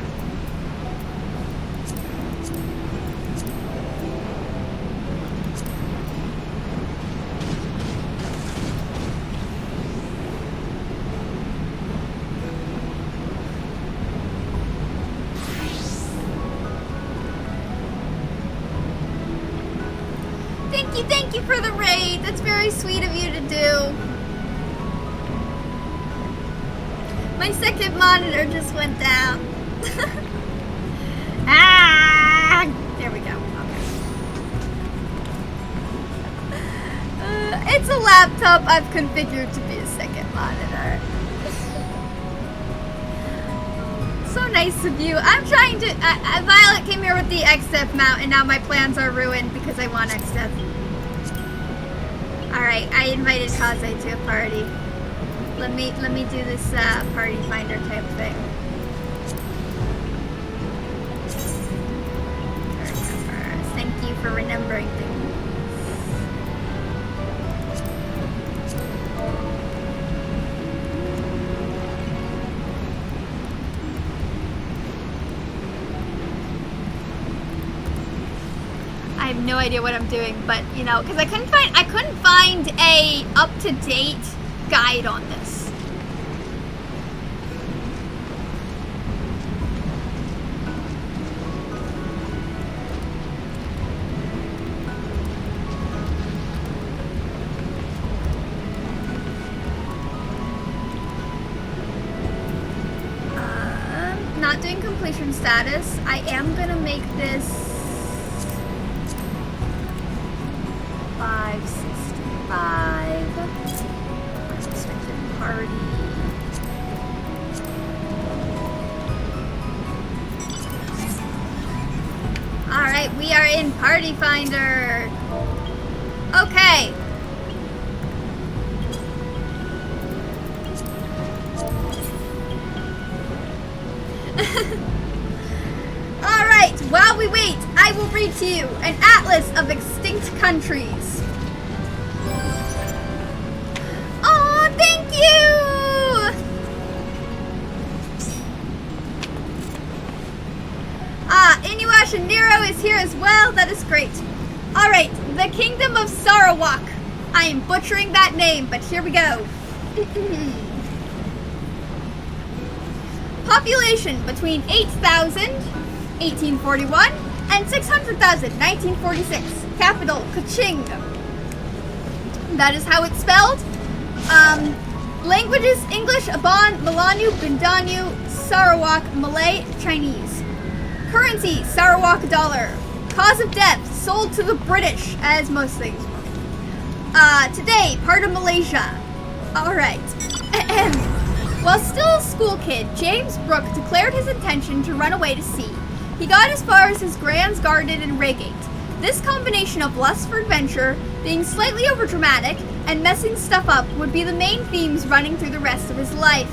Thank you for the raid. That's very sweet of you to do. My second monitor just went down. Ah! There we go. Okay. It's a laptop I've configured to be a second monitor. So nice of you. I'm trying to... Violet came here with the XDeath mount, and now my plans are ruined because I want XDeath. Alright, I invited Kaze to a party. Let me do this party finder type thing. Thank you for remembering things. have no idea what I'm doing, but you know, because I couldn't find a up-to-date guide on this. Not doing completion status. I am gonna make this 565 restricted party. Alright, we are in Party Finder. Okay. Alright, while we wait, I will read to you an atlas of extinct countries. Oh, thank you! Inuash and Nero is here as well. That is great. Alright, the Kingdom of Sarawak. I am butchering that name, but here we go. Population between 8,000, 1841, and 600,000, 1946. Capital, Kuching. That is how it's spelled. Languages, English, Aban, Melanau, Bindanu, Sarawak, Malay, Chinese. Currency, Sarawak dollar. Cause of death, sold to the British, as most things were. Today, part of Malaysia. Alright. While still a school kid, James Brooke declared his intention to run away to sea. He got as far as his Grand's Garden and Reigate. This combination of lust for adventure, being slightly overdramatic, and messing stuff up would be the main themes running through the rest of his life.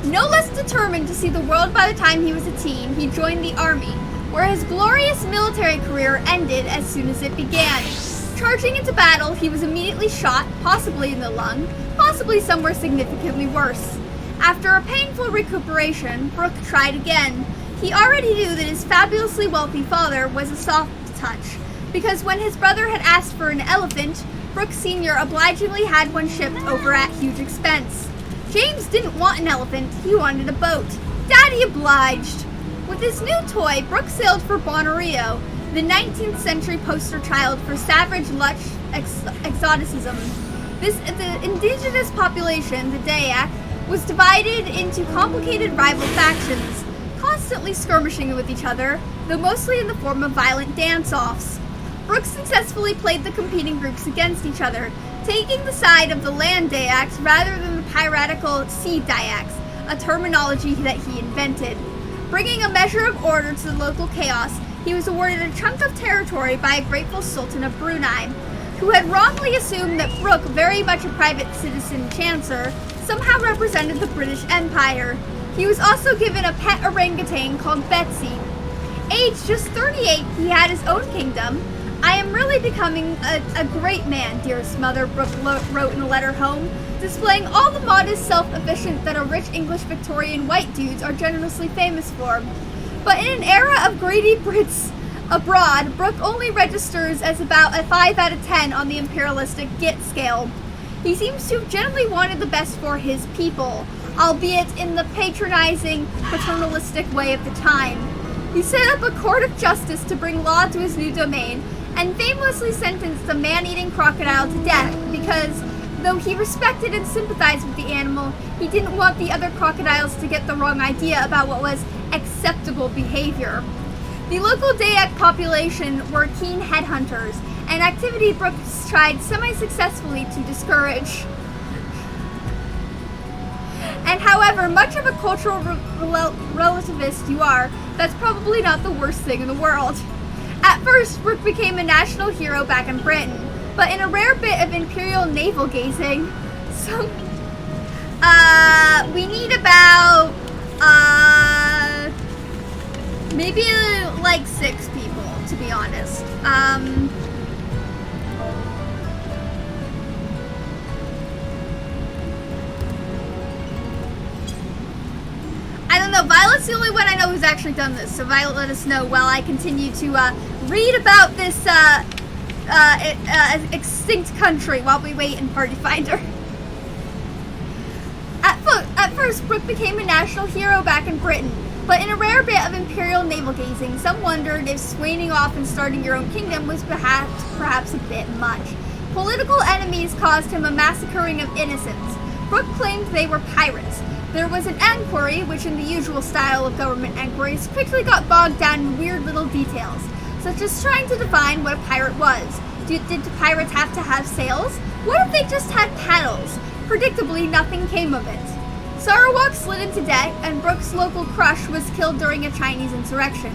No less determined to see the world by the time he was a teen, he joined the army, where his glorious military career ended as soon as it began. Charging into battle, he was immediately shot, possibly in the lung, possibly somewhere significantly worse. After a painful recuperation, Brooke tried again. He already knew that his fabulously wealthy father was a soft touch, because when his brother had asked for an elephant, Brooke Sr. obligingly had one shipped over at huge expense. James didn't want an elephant, he wanted a boat. Daddy obliged. With his new toy, Brooke sailed for Bonario, the 19th century poster child for savage lush exoticism. The indigenous population, the Dayak, was divided into complicated rival factions, constantly skirmishing with each other, though mostly in the form of violent dance-offs. Brooke successfully played the competing groups against each other, taking the side of the land Dayaks rather than the piratical sea Dayaks, a terminology that he invented. Bringing a measure of order to the local chaos, he was awarded a chunk of territory by a grateful Sultan of Brunei, who had wrongly assumed that Brooke, very much a private citizen chancer, somehow represented the British Empire. He was also given a pet orangutan called Betsy. Aged just 38, he had his own kingdom. I am really becoming a great man, dearest mother, Brooke wrote in a letter home, displaying all the modest self-efficient that a rich English Victorian white dudes are generously famous for. But in an era of greedy Brits abroad, Brooke only registers as about a 5 out of 10 on the imperialistic Git scale. He seems to have generally wanted the best for his people, albeit in the patronizing, paternalistic way of the time. He set up a court of justice to bring law to his new domain, and famously sentenced a man-eating crocodile to death because, though he respected and sympathized with the animal, he didn't want the other crocodiles to get the wrong idea about what was acceptable behavior. The local Dayak population were keen headhunters, an activity Brooke tried semi-successfully to discourage. And however much of a cultural relativist you are, that's probably not the worst thing in the world. At first, Brooke became a national hero back in Britain, but in a rare bit of imperial navel gazing, we need about, maybe like 6 people, to be honest. I don't know, know. Violet's the only one I know who's actually done this. So Violet, let us know while I continue to read about this extinct country while we wait in Party Finder. At first, Brooke became a national hero back in Britain, but in a rare bit of imperial navel-gazing, some wondered if swaning off and starting your own kingdom was perhaps a bit much. Political enemies caused him a massacring of innocents. Brooke claimed they were pirates. There was an enquiry, which in the usual style of government enquiries quickly got bogged down in weird little details, such as trying to define what a pirate was. Did pirates have to have sails? What if they just had paddles? Predictably, nothing came of it. Sarawak slid into debt, and Brooke's local crush was killed during a Chinese insurrection.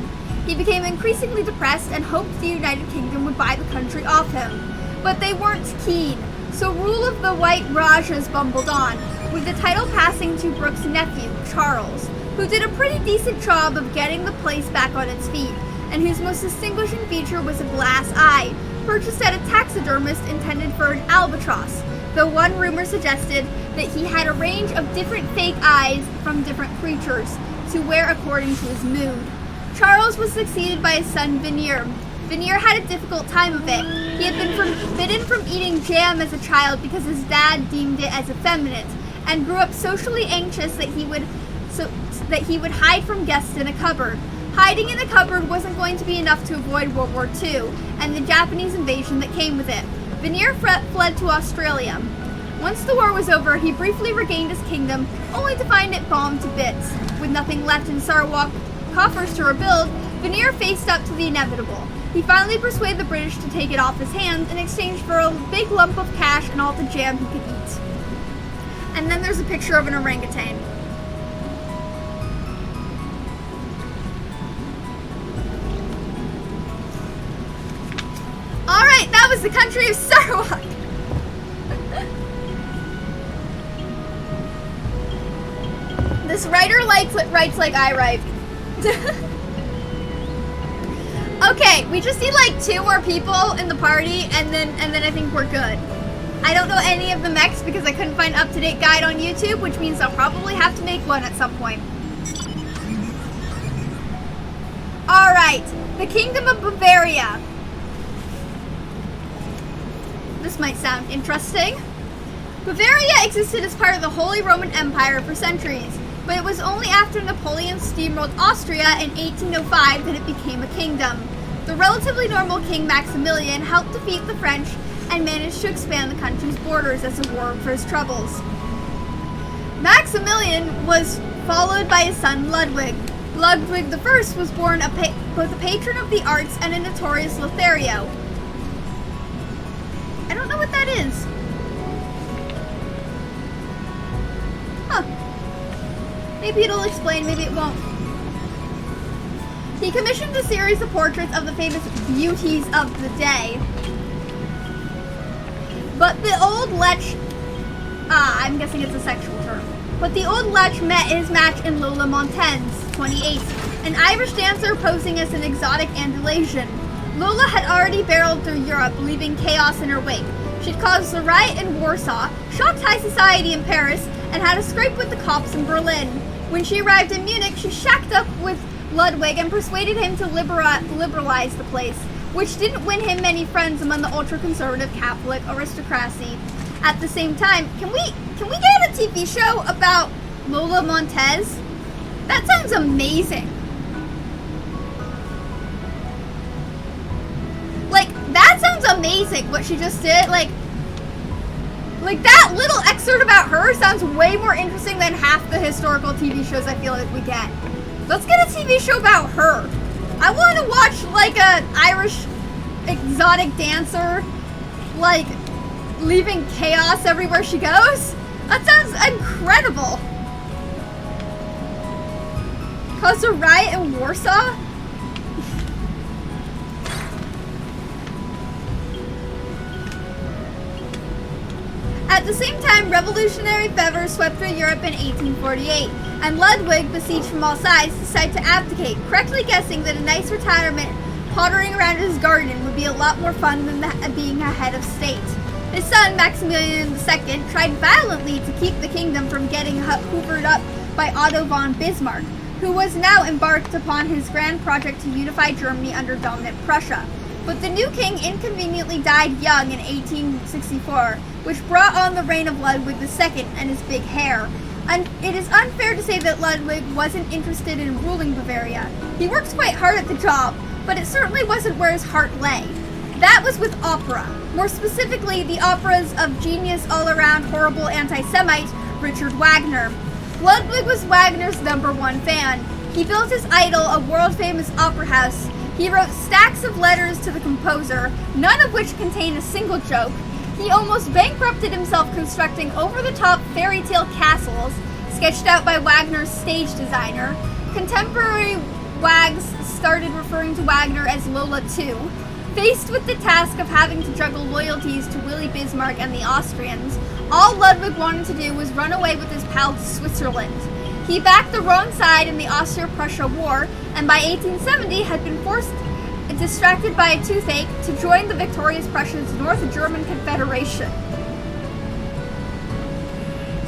He became increasingly depressed and hoped the United Kingdom would buy the country off him. But they weren't keen, so rule of the White Rajas bumbled on, with the title passing to Brooke's nephew, Charles, who did a pretty decent job of getting the place back on its feet, and whose most distinguishing feature was a glass eye, purchased at a taxidermist intended for an albatross, though one rumor suggested that he had a range of different fake eyes from different creatures to wear according to his mood. Charles was succeeded by his son Veneer. Veneer had a difficult time of it. He had been forbidden from eating jam as a child because his dad deemed it as effeminate, and grew up socially anxious that he would hide from guests in a cupboard. Hiding in a cupboard wasn't going to be enough to avoid World War II and the Japanese invasion that came with it. Veneer fled to Australia. Once the war was over, he briefly regained his kingdom, only to find it bombed to bits. With nothing left in Sarawak coffers to rebuild, Veneer faced up to the inevitable. He finally persuaded the British to take it off his hands in exchange for a big lump of cash and all the jam he could eat. And then there's a picture of an orangutan. Alright, that was the country of Sarawak. This writer writes like I write. Okay, we just need like 2 more people in the party, and then I think we're good. I don't know any of the mechs because I couldn't find an up-to-date guide on YouTube, which means I'll probably have to make one at some point. Alright, the Kingdom of Bavaria. This might sound interesting. Bavaria existed as part of the Holy Roman Empire for centuries, but it was only after Napoleon steamrolled Austria in 1805 that it became a kingdom. The relatively normal King Maximilian helped defeat the French and managed to expand the country's borders as a war for his troubles. Maximilian was followed by his son Ludwig. Ludwig I was born both a patron of the arts and a notorious Lothario. I don't know what that is. Huh. Maybe it'll explain, maybe it won't. He commissioned a series of portraits of the famous beauties of the day. But the old lech, I'm guessing it's a sexual term. But the old lech met his match in Lola Montez, 28, an Irish dancer posing as an exotic Andalusian. Lola had already barreled through Europe, leaving chaos in her wake. She'd caused a riot in Warsaw, shocked high society in Paris, and had a scrape with the cops in Berlin. When she arrived in Munich, she shacked up with Ludwig and persuaded him to liberalize the place, which didn't win him many friends among the ultra-conservative Catholic aristocracy. At the same time, can we get a TV show about Lola Montez? That sounds amazing. Like, that sounds amazing, what she just did. Like that little excerpt about her sounds way more interesting than half the historical TV shows I feel like we get. Let's get a TV show about her. I want to watch, like, an Irish exotic dancer, like, leaving chaos everywhere she goes. That sounds incredible. Caused a riot in Warsaw? At the same time, revolutionary fervor swept through Europe in 1848, and Ludwig, besieged from all sides, decided to abdicate, correctly guessing that a nice retirement pottering around his garden would be a lot more fun than being a head of state. His son, Maximilian II, tried violently to keep the kingdom from getting hoovered up by Otto von Bismarck, who was now embarked upon his grand project to unify Germany under dominant Prussia. But the new king inconveniently died young in 1864, which brought on the reign of Ludwig II and his big hair. And it is unfair to say that Ludwig wasn't interested in ruling Bavaria. He worked quite hard at the job, but it certainly wasn't where his heart lay. That was with opera. More specifically, the operas of genius all-around horrible anti-Semite, Richard Wagner. Ludwig was Wagner's #1 fan. He built his idol a world-famous opera house. He wrote stacks of letters to the composer, none of which contained a single joke. He almost bankrupted himself constructing over-the-top fairy tale castles, sketched out by Wagner's stage designer. Contemporary wags started referring to Wagner as Lola too. Faced with the task of having to juggle loyalties to Willy Bismarck and the Austrians, all Ludwig wanted to do was run away with his pal to Switzerland. He backed the wrong side in the Austro-Prussia War, and by 1870 had been forced, distracted by a toothache, to join the victorious Prussia's North German Confederation.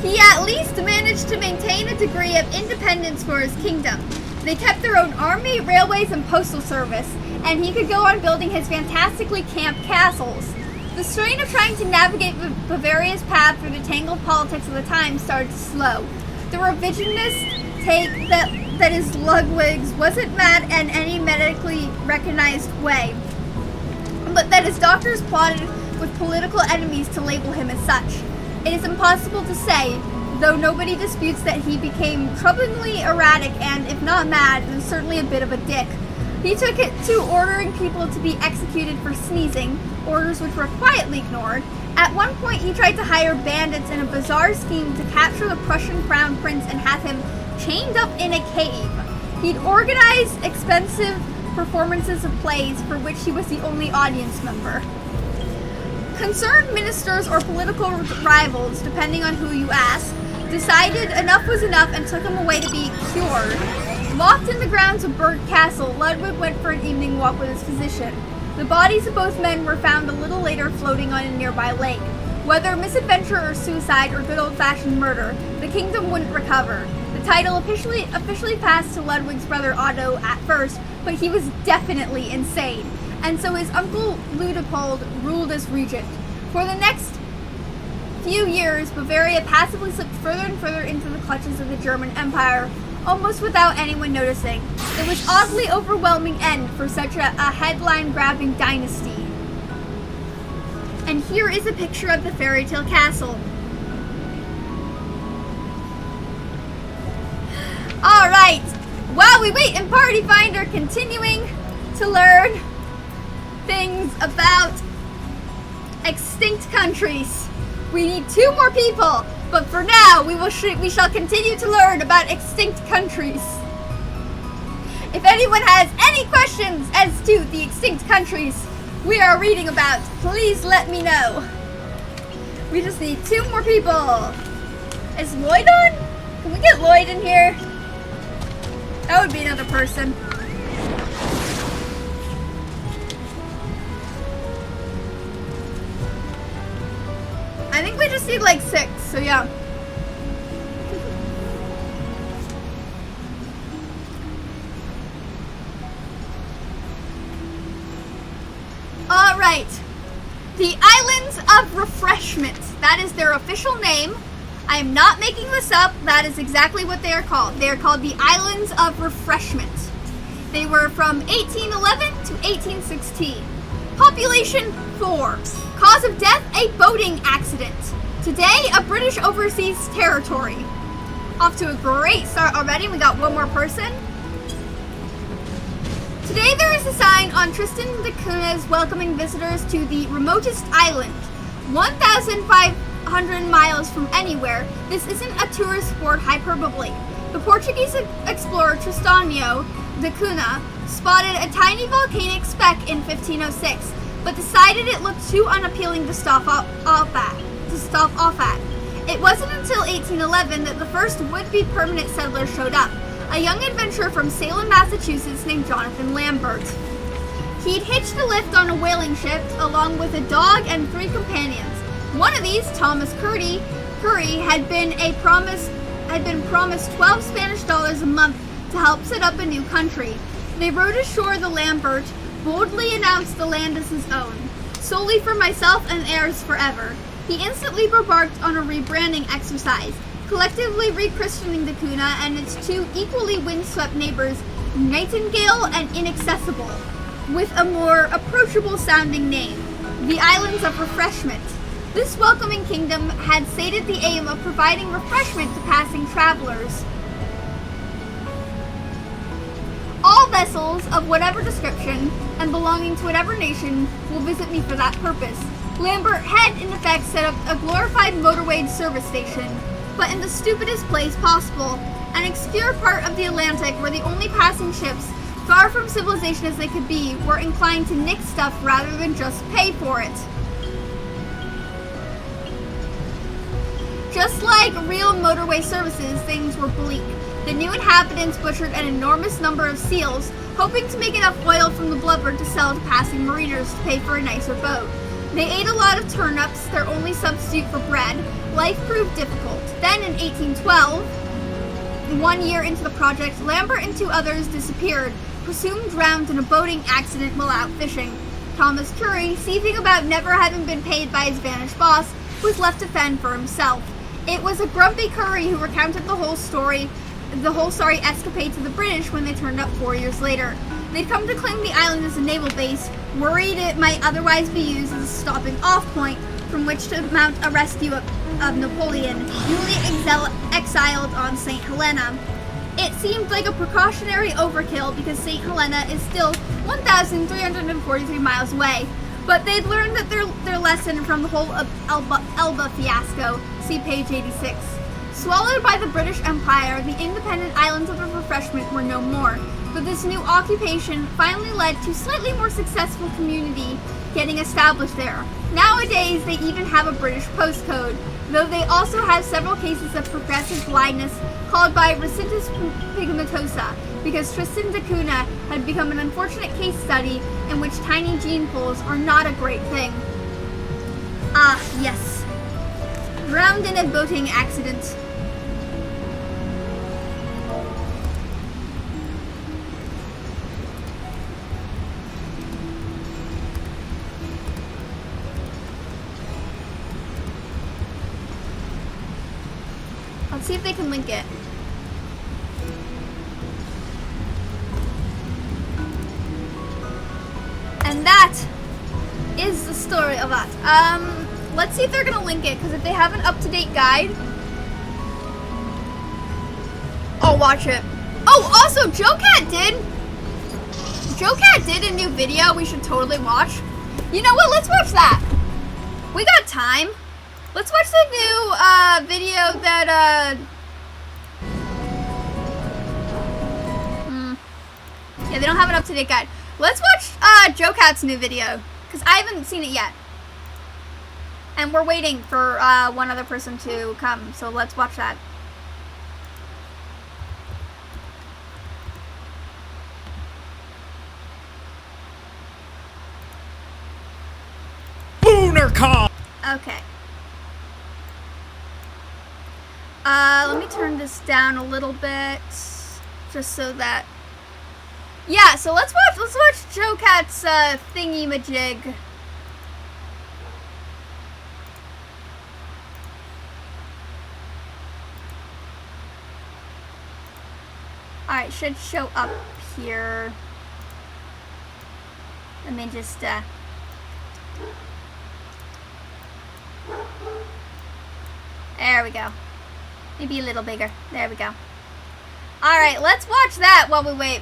He at least managed to maintain a degree of independence for his kingdom. They kept their own army, railways, and postal service, and he could go on building his fantastically camped castles. The strain of trying to navigate Bavaria's path through the tangled politics of the time started to slow. The revisionist take that is Ludwig's wasn't mad in any medically recognized way, but that his doctors plotted with political enemies to label him as such. It is impossible to say, though nobody disputes that he became troublingly erratic and, if not mad, then certainly a bit of a dick. He took it to ordering people to be executed for sneezing, orders which were quietly ignored. At one point, he tried to hire bandits in a bizarre scheme to capture the Prussian crown prince and have him chained up in a cave. He'd organized expensive performances of plays for which he was the only audience member. Concerned ministers or political rivals, depending on who you ask, decided enough was enough and took him away to be cured. Locked in the grounds of Berg Castle, Ludwig went for an evening walk with his physician. The bodies of both men were found a little later floating on a nearby lake. Whether misadventure or suicide or good old-fashioned murder, the kingdom wouldn't recover. The title officially passed to Ludwig's brother Otto at first, but he was definitely insane, and so his uncle Luitpold ruled as regent. For the next few years, Bavaria passively slipped further and further into the clutches of the German Empire, almost without anyone noticing. It was oddly overwhelming end for such a headline-grabbing dynasty. And here is a picture of the fairy tale castle. Alright, while we wait in Party Finder, continuing to learn things about extinct countries. We need 2 more people, but for now we shall continue to learn about extinct countries. If anyone has any questions as to the extinct countries we are reading about, please let me know. We just need 2 more people. Is Lloyd on? Can we get Lloyd in here? That would be another person. I think we just need like 6, so yeah. Alright. The Islands of Refreshment. That is their official name. I am not making this up. That is exactly what they are called. They are called the Islands of Refreshment. They were from 1811 to 1816. Population 4. Cause of death, a boating accident. Today, a British overseas territory. Off to a great start already. We got 1 more person. Today there is a sign on Tristan da Cunha's welcoming visitors to the remotest island. 1,500 miles from anywhere, this isn't a tourist sport hyperbole. The Portuguese explorer Tristão da Cunha spotted a tiny volcanic speck in 1506, but decided it looked too unappealing to stop off at. It wasn't until 1811 that the first would-be permanent settler showed up, a young adventurer from Salem, Massachusetts named Jonathan Lambert. He'd hitched a lift on a whaling ship along with a dog and 3 companions. One of these, Thomas Curry, had been promised $12 Spanish a month to help set up a new country. They rowed ashore the Lambert, boldly announced the land as his own, solely for myself and heirs forever. He instantly embarked on a rebranding exercise, collectively rechristening Dakuna and its two equally windswept neighbors, Nightingale and Inaccessible, with a more approachable sounding name, the Islands of Refreshment. This welcoming kingdom had stated the aim of providing refreshment to passing travelers. All vessels of whatever description and belonging to whatever nation will visit me for that purpose. Lambert had in effect set up a glorified motorway service station, but in the stupidest place possible, an obscure part of the Atlantic where the only passing ships, far from civilization as they could be, were inclined to nick stuff rather than just pay for it. Just like real motorway services, things were bleak. The new inhabitants butchered an enormous number of seals, hoping to make enough oil from the blubber to sell to passing mariners to pay for a nicer boat. They ate a lot of turnips, their only substitute for bread. Life proved difficult. Then in 1812, 1 year into the project, Lambert and two others disappeared, presumed drowned in a boating accident while out fishing. Thomas Curry, seething about never having been paid by his vanished boss, was left to fend for himself. It was a grumpy Curry who recounted the whole sorry escapade to the British when they turned up 4 years later. They'd come to claim the island as a naval base, worried it might otherwise be used as a stopping off point from which to mount a rescue of Napoleon, newly exiled on St. Helena. It seemed like a precautionary overkill because St. Helena is still 1,343 miles away, but they'd learned that their lesson from the whole Elba fiasco. See page 86. Swallowed by the British Empire, the independent islands of Refreshment were no more, but this new occupation finally led to slightly more successful community getting established there. Nowadays, they even have a British postcode, though they also have several cases of progressive blindness caused by retinitis pigmentosa, because Tristan da Cunha had become an unfortunate case study in which tiny gene pools are not a great thing. Ah, yes. Drowned in a boating accident. Let's see if they can link it. And that is the story of that. Let's see if they're gonna link it, because if they have an up-to-date guide, I'll watch it. Oh, also, JoeCat did a new video we should totally watch. You know what? Let's watch that. We got time. Let's watch the new video that yeah, they don't have an up-to-date guide. Let's watch JoeCat's new video, because I haven't seen it yet. And we're waiting for one other person to come, so let's watch that.
BoonerCon!
Okay. Let me turn this down a little bit, just so that... Yeah, so let's watch JoeCat's thingy-majig. Alright, should show up here. Let me just, there we go. Maybe a little bigger. There we go. Alright, let's watch that while we wait.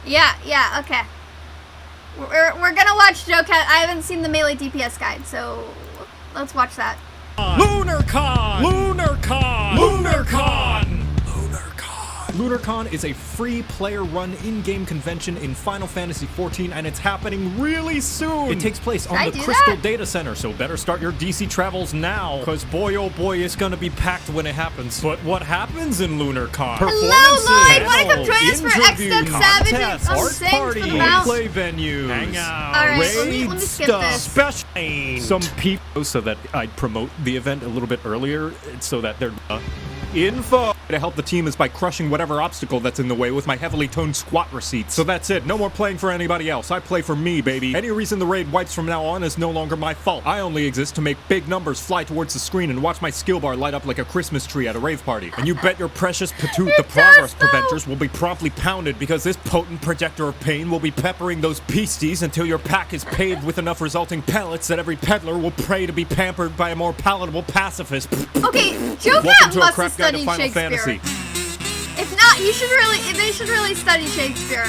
Yeah, okay. We're gonna watch JoeCat. I haven't seen the Melee DPS guide, so let's watch that.
LunarCon! LunarCon! LunarCon! LunarCon! LunarCon is a free player-run in-game convention in Final Fantasy XIV, and it's happening really soon. It takes place on the Crystal Data Center, so better start your DC travels now, because boy oh boy, it's gonna be packed when it happens. But what happens in LunarCon?
Hello, Lloyd! Wanna come join us for FFXIV
art party, play venues, hang out,
right, let me skip this.
Special some people, so that I'd promote the event a little bit earlier, so that they're info to help the team is by crushing whatever obstacle that's in the way with my heavily toned squat receipts. So that's it. No more playing for anybody else. I play for me, baby. Any reason the raid wipes from now on is no longer my fault. I only exist to make big numbers fly towards the screen and watch my skill bar light up like a Christmas tree at a rave party. And you bet your precious patoot the progress preventers will be promptly pounded, because this potent projector of pain will be peppering those beasties until your pack is paved with enough resulting pellets that every peddler will pray to be pampered by a more palatable pacifist.
Okay, Joe Cat must have studied Shakespeare. If not, they should really study Shakespeare.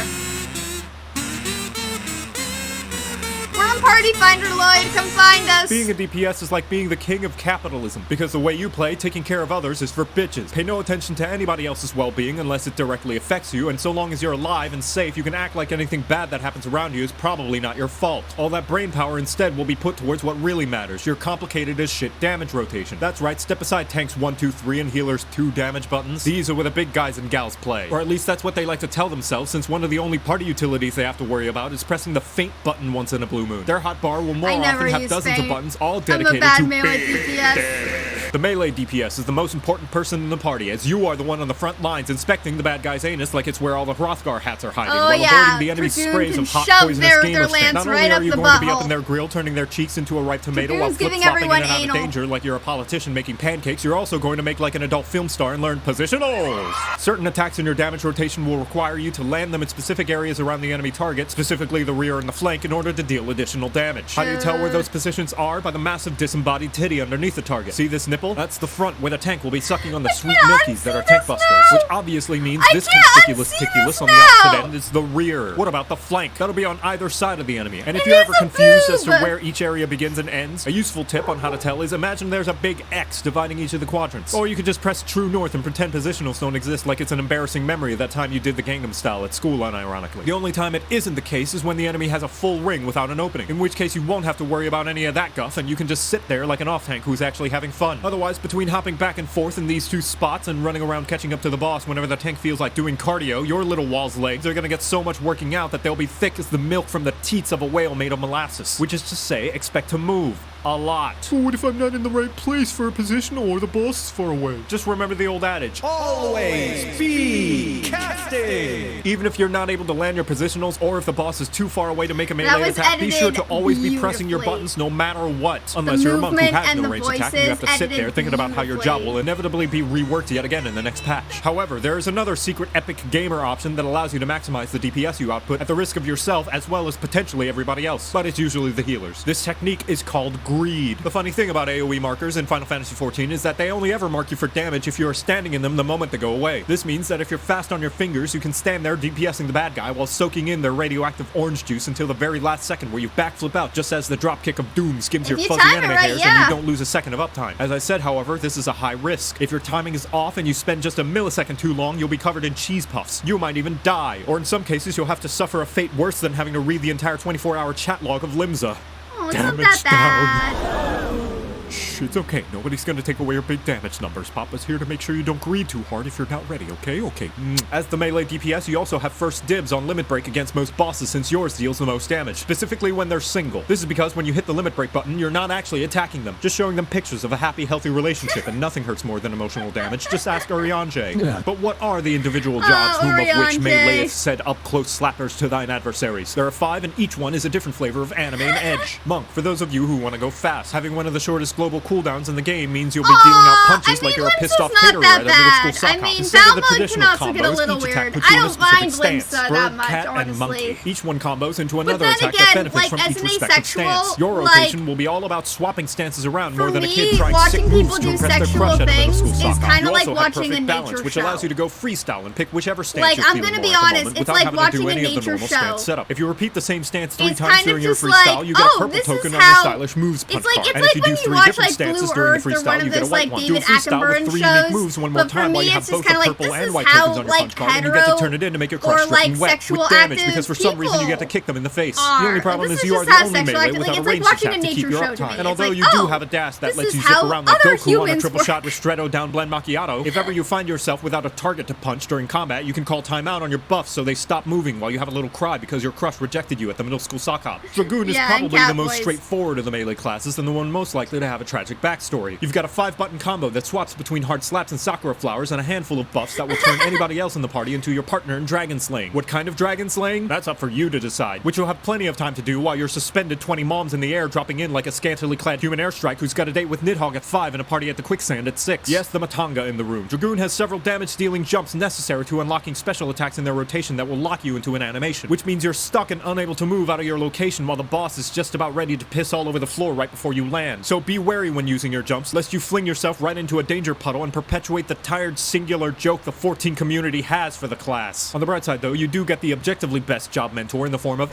We're on Party Finder, Lloyd. Come find us.
Being a DPS is like being the king of capitalism, because the way you play, taking care of others, is for bitches. Pay no attention to anybody else's well-being unless it directly affects you, and so long as you're alive and safe, you can act like anything bad that happens around you is probably not your fault. All that brain power instead will be put towards what really matters, your complicated as shit damage rotation. That's right, step aside tanks 1, 2, 3 and healers 2 damage buttons. These are where the big guys and gals play. Or at least that's what they like to tell themselves, since one of the only party utilities they have to worry about is pressing the faint button once in a blue moon. Their hotbar will more often have dozens of buttons, all dedicated to
melee DPS.
The melee DPS is the most important person in the party, as you are the one on the front lines inspecting the bad guy's anus like it's where all the Hrothgar hats are hiding, while avoiding the enemy's sprays of hot poisonous gamer stain. Not only are you going to be up in their grill, turning their cheeks into a ripe tomato while flip-flopping in and out of danger like you're a politician making pancakes, you're also going to make like an adult film star and learn positionals. Certain attacks in your damage rotation will require you to land them in specific areas around the enemy target, specifically the rear and the flank, in order to deal additional damage. How do you tell where those positions are? By the massive disembodied titty underneath the target. See this nipple? That's the front, where the tank will be sucking on the sweet milkies that are tank busters, which obviously means this conspicuous on the opposite end is the rear. What about the flank? That'll be on either side of the enemy. And if you're ever confused as to where each area begins and ends, a useful tip on how to tell is imagine there's a big X dividing each of the quadrants. Or you could just press true north and pretend positionals don't exist, like it's an embarrassing memory of that time you did the Gangnam Style at school, unironically. The only time it isn't the case is when the enemy has a full ring without an opening, in which case you won't have to worry about any of that guff, and you can just sit there like an off-tank who's actually having fun. Otherwise, between hopping back and forth in these two spots and running around catching up to the boss whenever the tank feels like doing cardio, your little wall's legs are gonna get so much working out that they'll be thick as the milk from the teats of a whale made of molasses. Which is to say, expect to move a lot. So what if I'm not in the right place for a position or the boss is far away? Just remember the old adage, always be casting! Even if you're not able to land your positionals, or if the boss is too far away to make a melee attack, be sure to always be pressing your buttons no matter what. Unless you're a monk who has no range attack and you have to sit there thinking about how your job will inevitably be reworked yet again in the next patch. However, there is another secret epic gamer option that allows you to maximize the DPS you output at the risk of yourself as well as potentially everybody else. But it's usually the healers. This technique is called greed. The funny thing about AoE markers in Final Fantasy XIV is that they only ever mark you for damage if you are standing in them the moment they go away. This means that if you're fast on your fingers, you can stand there DPSing the bad guy while soaking in their radioactive orange juice until the very last second, where you backflip out just as the dropkick of doom skims your fuzzy anime hairs and you don't lose a second of uptime. As I said, however, this is a high risk. If your timing is off and you spend just a millisecond too long, you'll be covered in cheese puffs. You might even die, or in some cases you'll have to suffer a fate worse than having to read the entire 24-hour chat log of Limsa.
Oh, it's not that bad.
Shh, it's okay. Nobody's gonna take away your big damage numbers. Papa's here to make sure you don't greed too hard if you're not ready, okay? Okay. As the melee DPS, you also have first dibs on limit break against most bosses, since yours deals the most damage, specifically when they're single. This is because when you hit the limit break button, you're not actually attacking them, just showing them pictures of a happy, healthy relationship, and nothing hurts more than emotional damage. Just ask Urianger. Yeah. But what are the individual jobs whom of which meleeeth said up-close slappers to thine adversaries? There are 5, and each one is a different flavor of anime and edge. Monk, for those of you who want to go fast, having one of the shortest global cooldowns in the game means you'll be dealing out punches like you're a pissed-off caterer at a middle school sock hop. Instead of the traditional combos, each attack puts you in a specific stance. Bird, cat, and monkey. Each one combos into another attack that benefits from each respective stance. Your rotation will be all about swapping stances around more than a kid trying sick moves to impress their crush at a middle school sock hop. You also have perfect balance, which allows you to go freestyle and pick whichever stance you're feeling more at the moment without having to do any of the normal stance setup. If you repeat the same stance 3 times during your freestyle, you get a purple token on your stylish moves punch card. And if you do 3 different stances dances during the freestyle, you get a white one. Do a freestyle with 3 unique moves one more time while you have both the purple and white tokens on your punch card, and you get to turn it in to make your crush dripping wet with damage, because for some reason you get to kick them in the face. The only problem is you are the only melee without a range attack to keep your uptime. And although you do have a dash that lets you zip around like Goku on a triple shot ristretto down blend macchiato, if ever you find yourself without a target to punch during combat, you can call timeout on your buffs so they stop moving while you have a little cry because your crush rejected you at the middle school sock hop. Dragoon is probably the most straightforward of the melee classes and the one most likely to have a tragic backstory. You've got a 5-button combo that swaps between hard slaps and sakura flowers and a handful of buffs that will turn anybody else in the party into your partner in dragon slaying. What kind of dragon slaying? That's up for you to decide, which you'll have plenty of time to do while you're suspended 20 moms in the air dropping in like a scantily clad human airstrike who's got a date with Nidhogg at 5 and a party at the quicksand at 6. Yes, the Matanga in the room. Dragoon has several damage-dealing jumps necessary to unlocking special attacks in their rotation that will lock you into an animation, which means you're stuck and unable to move out of your location while the boss is just about ready to piss all over the floor right before you land. So be wary when using your jumps, lest you fling yourself right into a danger puddle and perpetuate the tired singular joke the 14 community has for the class. On the bright side though, you do get the objectively best job mentor in the form of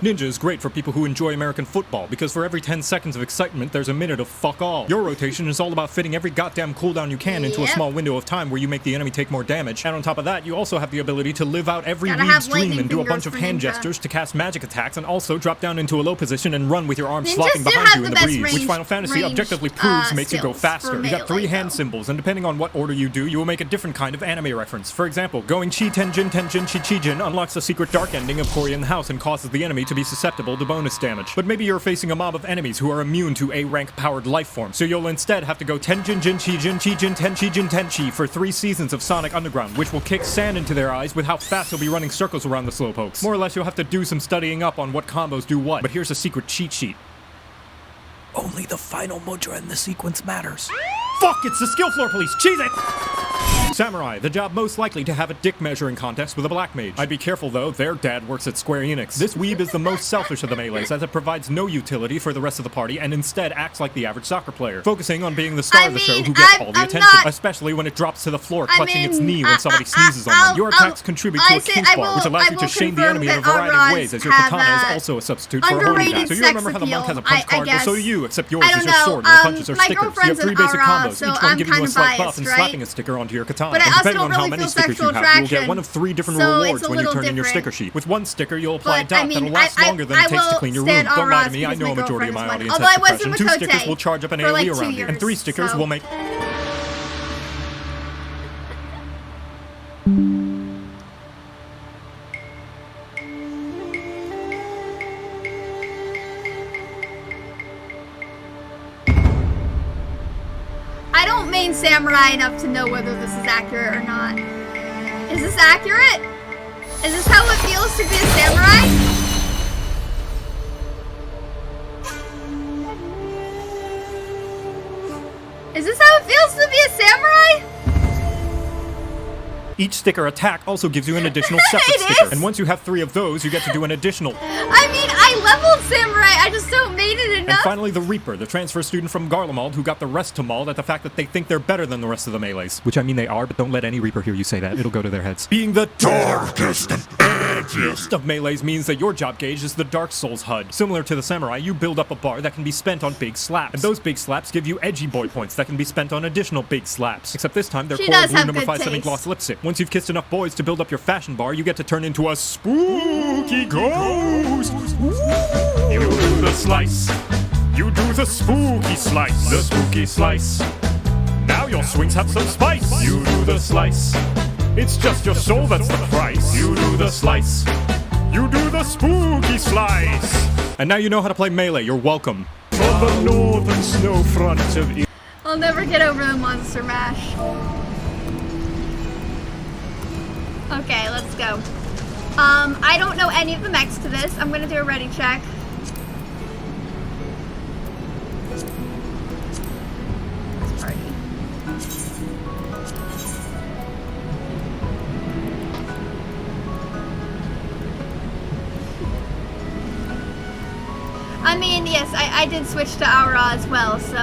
Ninja is great for people who enjoy American football, because for every 10 seconds of excitement, there's a minute of fuck all. Your rotation is all about fitting every goddamn cooldown you can into a small window of time where you make the enemy take more damage. And on top of that, you also have the ability to live out every weeb's dream and do a bunch of hand gestures to cast magic attacks and also drop down into a low position and run with your arms flopping behind you in the breeze, which Final Fantasy objectively proves makes you go faster. You got 3 hand symbols, and depending on what order you do, you will make a different kind of anime reference. For example, going Chi Tenjin Tenjin Chi Chijin unlocks the secret dark ending of Cory in the House and causes the enemy to be susceptible to bonus damage. But maybe you're facing a mob of enemies who are immune to A-rank powered life forms, so you'll instead have to go Tenjin Jin Chijin Chijin Ten Chijin Tenchi for 3 seasons of Sonic Underground, which will kick sand into their eyes with how fast you'll be running circles around the slowpokes. More or less, you'll have to do some studying up on what combos do what, but here's a secret cheat sheet. Only the final mudra in the sequence matters. Fuck, it's the skill floor police! Cheese it! Samurai, the job most likely to have a dick measuring contest with a black mage. I'd be careful though, their dad works at Square Enix. This weeb is the most selfish of the melees, as it provides no utility for the rest of the party and instead acts like the average soccer player, focusing on being the star of the show who gets all the attention, especially when it drops to the floor clutching its knee when somebody sneezes on them. Your attacks contribute to a kink bar, which allows you to shame the enemy in a variety of ways, as your katana is also a substitute for a holy attack. So you remember how the monk has a punch card? Well, so do you, except yours is your sword and your punches are stickers. You have 3 basic combos, each one giving you a slight buff and slapping a sticker onto your katana. And depending on how many stickers you have, you'll get one of 3 different rewards when you turn in your sticker sheet. With one sticker, you'll apply a dot that'll last longer than it takes to clean your room. Don't lie to me, I know a majority of my audience has depression. 2 stickers will charge up an AoE around you, and 3 stickers will make...
I don't main Samurai enough to know whether this is accurate or not. Is this accurate? Is this how it feels to be a samurai? Is this how it feels to be a samurai?
Each sticker attack also gives you an additional separate sticker. And once you have 3 of those, you get to do an additional...
I mean, I leveled Samurai, I just don't made it enough.
And finally, the Reaper, the transfer student from Garlemald who got the rest to mauled at the fact that they think they're better than the rest of the melees. Which I mean they are, but don't let any Reaper hear you say that. It'll go to their heads. Being the darkest and edgiest of melees means that your job gauge is the Dark Souls HUD. Similar to the Samurai, you build up a bar that can be spent on big slaps. And those big slaps give you edgy boy points that can be spent on additional big slaps. Except this time, they're Coral Blue number 5 semi-gloss lipstick. Once you've kissed enough boys to build up your fashion bar, you get to turn into a spooky ghost. You do the slice. You do the spooky slice. The spooky slice. Now your swings have some spice. You do the slice. It's just your soul that's the price. You do the slice. You do the spooky slice. And now you know how to play Melee. You're welcome. From the northern snow front of...
I'll never get over the Monster Mash. Okay, let's go. I don't know any of the mechs to this. I'm gonna do a ready check. Party. I mean, yes, I did switch to Aura as well, so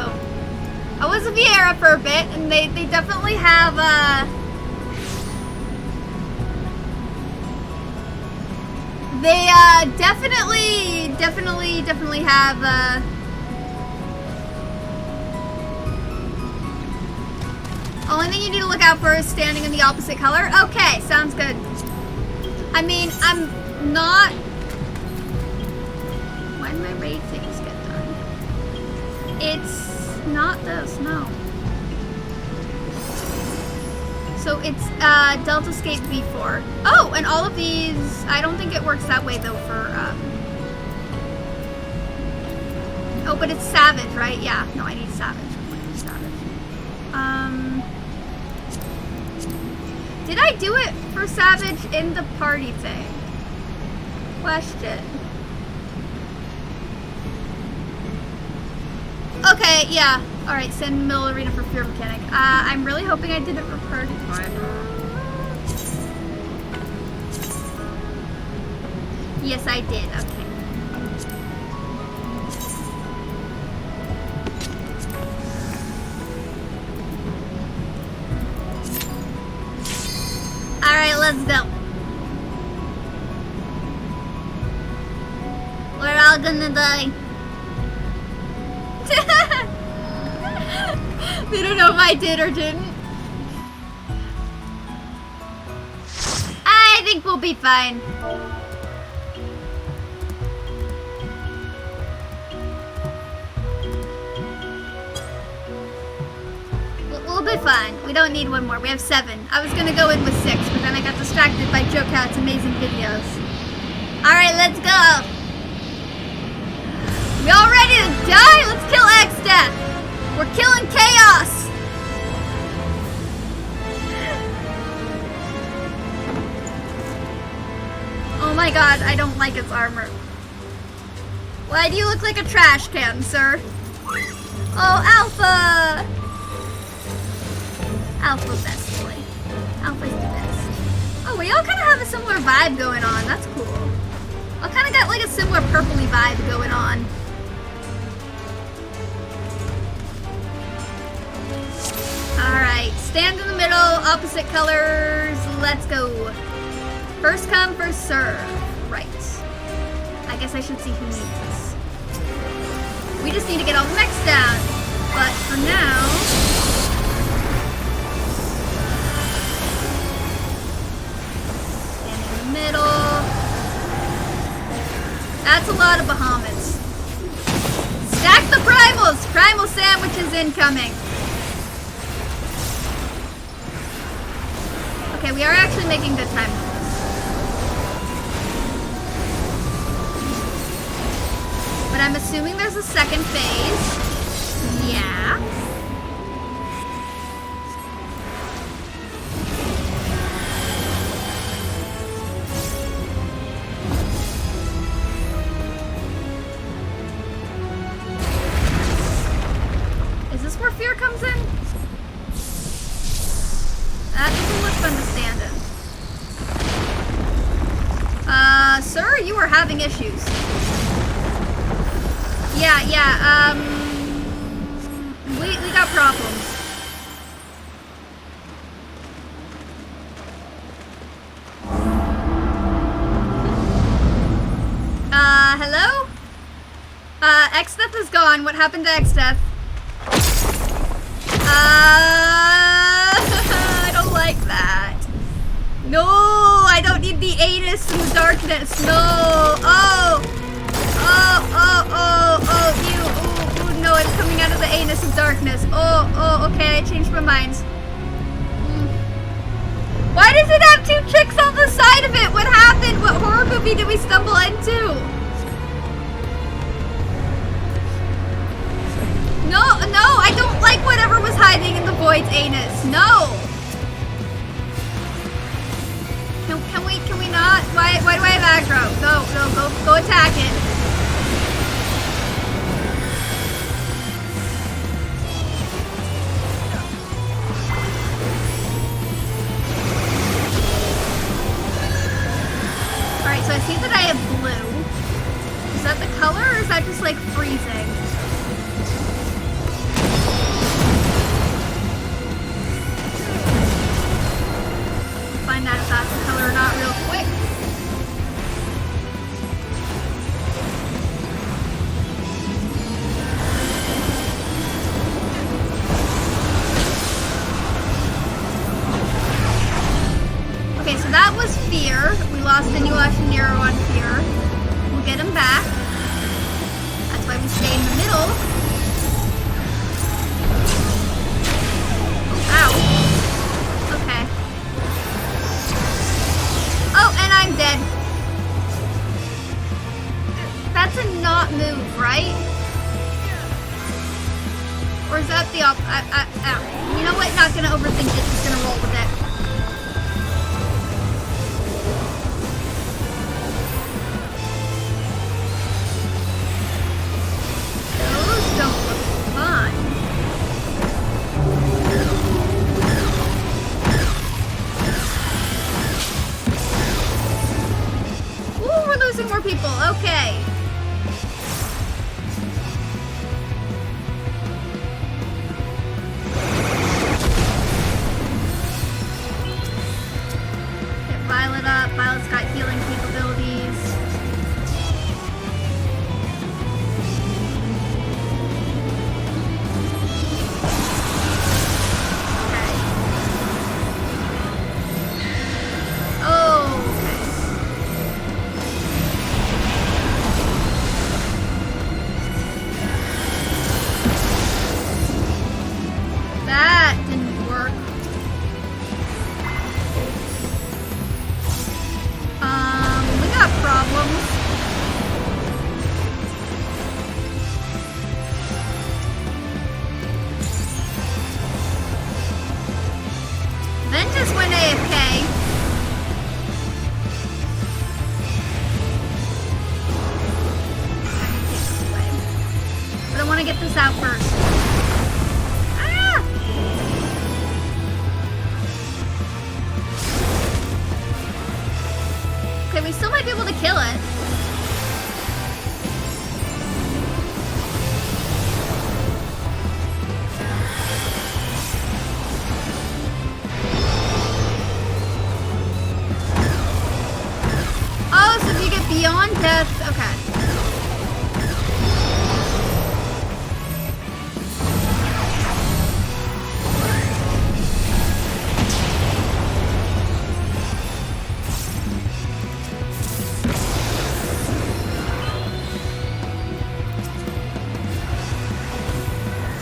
I was a Viera for a bit, and they definitely have They definitely have only thing you need to look out for is standing in the opposite color. Okay, sounds good. I mean, I'm not. Why did my raid things get done? It's not this, no. So it's Delta Scape V4. Oh, and all of these, I don't think it works that way though for, oh, but it's Savage, right? Yeah, no, I need Savage. Did I do it for Savage in the party thing? Question. Okay, yeah. Alright, send Mill Arena for Fear Mechanic. I'm really hoping I did it for party time. Yes, I did. Okay. Alright, let's go. We're all gonna die. They don't know if I did or didn't. I think we'll be fine. We'll be fine. We don't need one more. We have 7. I was gonna go in with 6, but then I got distracted by Joe Cat's amazing videos. Alright, let's go. We all ready to die? Let's kill X-Death. We're killing chaos. Oh my god, I don't like its armor. Why do you look like a trash can, sir? Oh, Alpha! Alpha best boy. Alpha's the best. Oh, we all kind of have a similar vibe going on. That's cool. I kind of got like a similar purpley vibe going on. Alright, stand in the middle, opposite colors, let's go. First come, first serve. Right. I guess I should see who needs this. We just need to get all the mechs down. But for now... stand in the middle. That's a lot of Bahamut's. Stack the primals! Primal sandwiches incoming. Okay, we are actually making good time with this. But I'm assuming there's a second phase. Yeah. Is this where fear comes in? That doesn't look fun to stand in. Sir, you are having issues. Yeah, we got problems. Hello? X-Death is gone. What happened to X-Death? I don't like that. No, I don't need the anus in the darkness. No. Oh, no, it's coming out of the anus of darkness. Oh, okay, I changed my mind. Why does it have 2 chicks on the side of it? What happened? What horror movie did we stumble into? No, I don't like whatever was hiding in the void's anus. No. Can we not? Why do I have aggro? Go attack it. Alright, so I see that I have blue. Is that the color or is that just like freezing? Find out if that's the color or not real quick. here. We lost Inuash and Nero on here. We'll get him back. That's why we stay in the middle. Ow. Okay. Oh, and I'm dead. That's a not move, right? Or is that the you know what? Not gonna overthink it. Just gonna roll with it. Those don't look fun. Ooh, we're losing more people. Okay. Violet's got healing capabilities. Okay. Oh, okay. That didn't work. We got problems. Ventus went AFK. But I want to get this out first. Ah! Okay, we still might be able to kill it. Oh, so if you get beyond death, okay.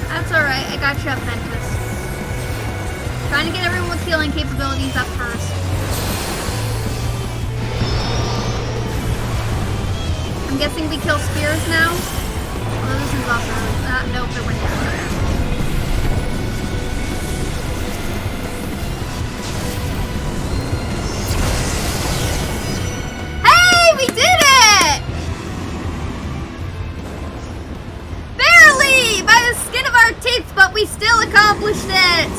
That's alright, I got you up, Ventus. Trying to get everyone with healing capabilities up first. I'm guessing we kill spears now? Although this is also... nope, it went down. Hey, we did it! Barely! By the skin of our teeth, but we still accomplished it!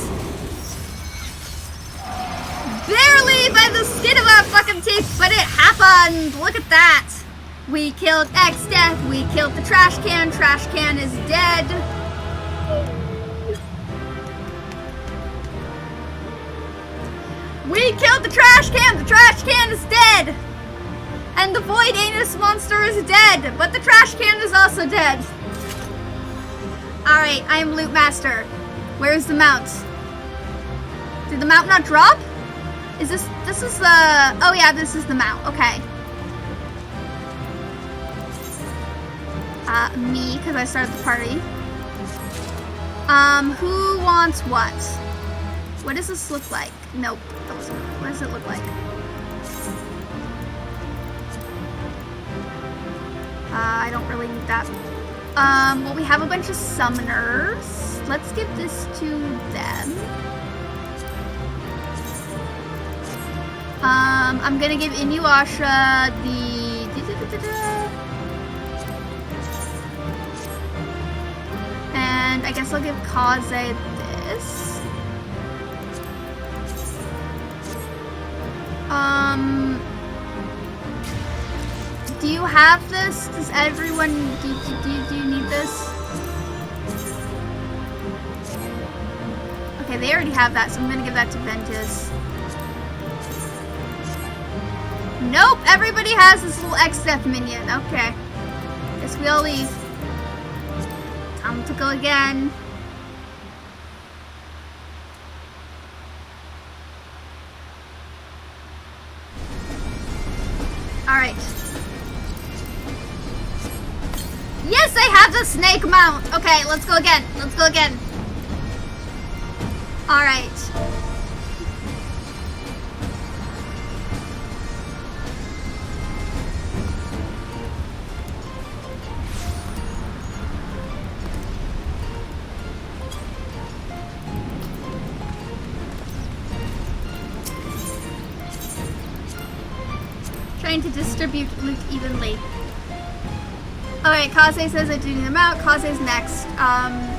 Barely by the skin of our fucking teeth, but it happened! Look at that! We killed X-Death, we killed the trash can is dead. We killed the trash can is dead. And the Void Anus monster is dead, but the trash can is also dead. Alright, I am Loot Master. Where's the mount? Did the mount not drop? Is this is the, oh yeah, this is the mount, okay. Me, because I started the party. Who wants what? What does this look like? Nope. What does it look like? I don't really need that. Well, we have a bunch of summoners. Let's give this to them. I'm gonna give Inuyasha the... And I guess I'll give Kaze this. Do you have this? Does everyone, do you need this? Okay, they already have that, so I'm gonna give that to Ventus. Nope, everybody has this little X-Death minion. Okay. Guess we all leave. Time to go again. Alright. Yes, I have the snake mount. Okay, let's go again. Let's go again. Alright. Trying to distribute loot evenly. Alright, Kaze says I do need them out. Kaze's next.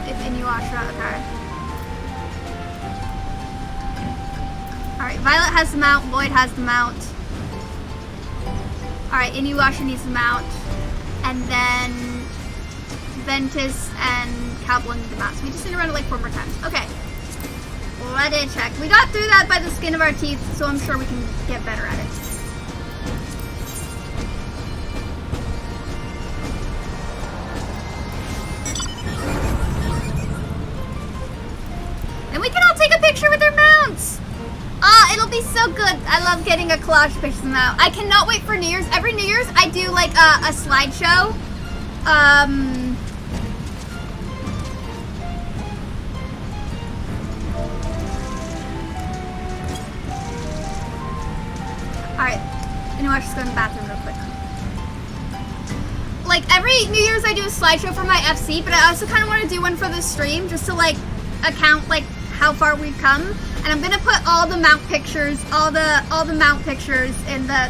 If Inuyasha, okay. Alright, Violet has the mount, Lloyd has the mount. Alright, Inuyasha needs the mount. And then Ventus and Cowboy need the mount. So we just need to run it like 4 more times. Okay. Ready, check. We got through that by the skin of our teeth, so I'm sure we can get better at it. And we can all take a picture with their mounts! Ah, it'll be so good. I love getting a collage picture of them out. I cannot wait for New Year's. Every New Year's, I do like a slideshow. Alright, you know what? Just go in the bathroom real quick. Like, every New Year's I do a slideshow for my FC, but I also kind of want to do one for the stream, just to, like, account, like, how far we've come. And I'm gonna put all the mount pictures, all the mount pictures in the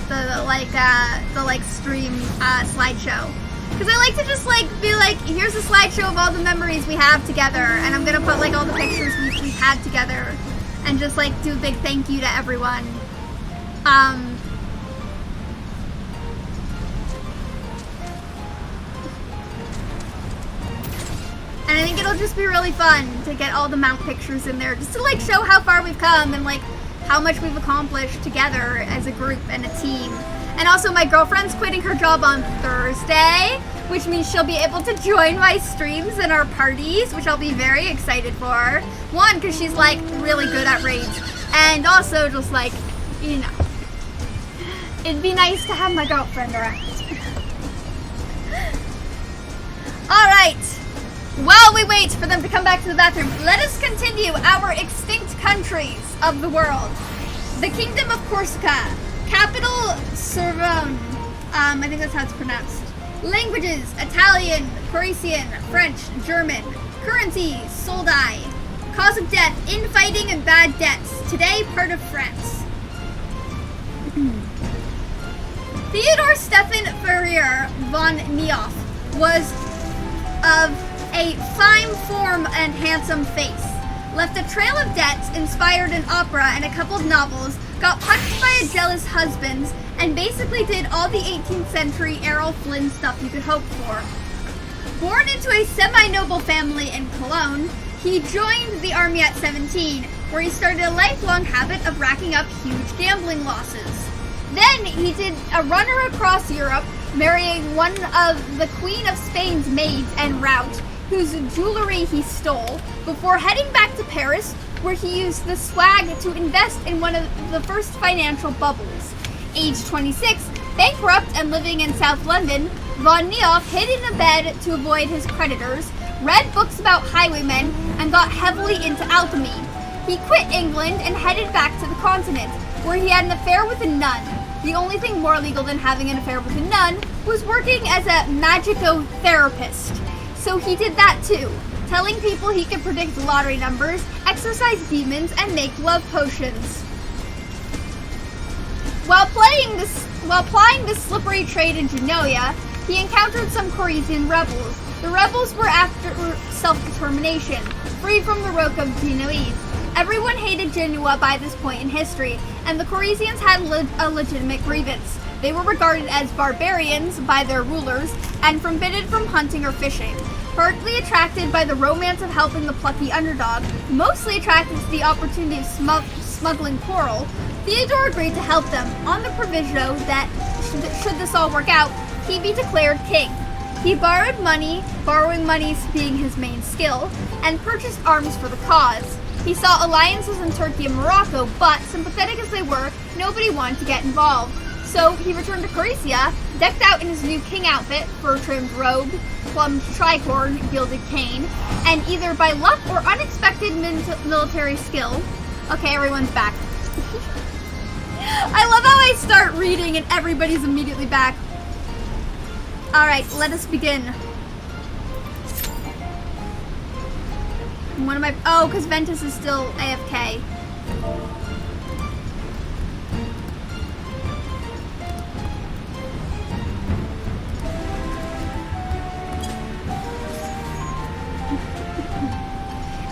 stream slideshow. Because I like to just, like, be like, here's a slideshow of all the memories we have together, and I'm gonna put, like, all the pictures we've had together, and just, like, do a big thank you to everyone. And I think it'll just be really fun to get all the mount pictures in there, just to, like, show how far we've come and, like, how much we've accomplished together as a group and a team. And also, my girlfriend's quitting her job on Thursday, which means she'll be able to join my streams and our parties, which I'll be very excited for. One, because she's, like, really good at raids. And also, just, like, you know, it'd be nice to have my girlfriend around. Alright. While we wait for them to come back to the bathroom, let us continue our extinct countries of the world. The Kingdom of Corsica. Capital, Sorbonne. I think that's how it's pronounced. Languages, Italian, Parisian, French, German. Currency, soldi. Cause of death, infighting and bad debts. Today, part of France. Theodore Stefan Ferrier von Neoff was of a fine form and handsome face. Left a trail of debts, inspired an opera and a couple of novels, got punched by a jealous husband, and basically did all the 18th century Errol Flynn stuff you could hope for. Born into a semi-noble family in Cologne, he joined the army at 17, where he started a lifelong habit of racking up huge gambling losses. Then he did a runner across Europe, marrying one of the Queen of Spain's maids en route, whose jewelry he stole, before heading back to Paris, where he used the swag to invest in one of the first financial bubbles. Age 26, bankrupt and living in South London, von Neoff hid in a bed to avoid his creditors, read books about highwaymen, and got heavily into alchemy. He quit England and headed back to the continent, where he had an affair with a nun. The only thing more legal than having an affair with a nun was working as a magico-therapist. So he did that too, telling people he could predict lottery numbers, exorcise demons, and make love potions. While plying this slippery trade in Genoa, he encountered some Corsican rebels. The rebels were after self-determination, free from the yoke of Genoese. Everyone hated Genoa by this point in history, and the Corsians had a legitimate grievance. They were regarded as barbarians by their rulers, and forbidden from hunting or fishing. Partly attracted by the romance of helping the plucky underdog, mostly attracted to the opportunity of smuggling coral, Theodore agreed to help them, on the proviso that, should this all work out, he be declared king. He borrowed money, borrowing money being his main skill, and purchased arms for the cause. He saw alliances in Turkey and Morocco, but, sympathetic as they were, nobody wanted to get involved. So he returned to Corycia, decked out in his new king outfit, fur-trimmed robe, plumed tricorn, gilded cane, and either by luck or unexpected military skill. Okay, everyone's back. I love how I start reading and everybody's immediately back. Alright, let us begin. One of my... Oh, because Ventus is still AFK.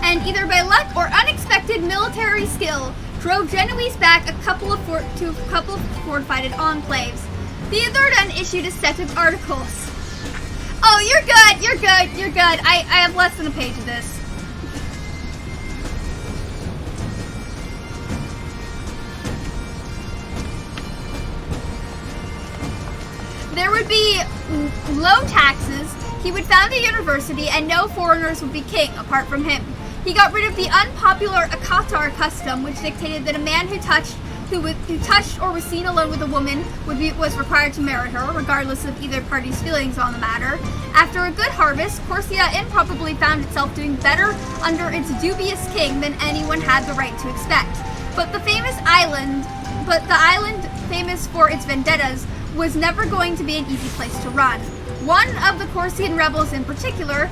And either by luck or unexpected military skill, drove Genoese back to a couple of fortified enclaves. Theodore then issued a set of articles. Oh, you're good, you're good, you're good. I have less than a page of this. There would be low taxes, he would found a university, and no foreigners would be king apart from him. He got rid of the unpopular Akatar custom, which dictated that a man who touched or was seen alone with a woman was required to marry her, regardless of either party's feelings on the matter. After a good harvest, Corycia improbably found itself doing better under its dubious king than anyone had the right to expect. But the island famous for its vendettas was never going to be an easy place to run. One of the Corsican rebels in particular,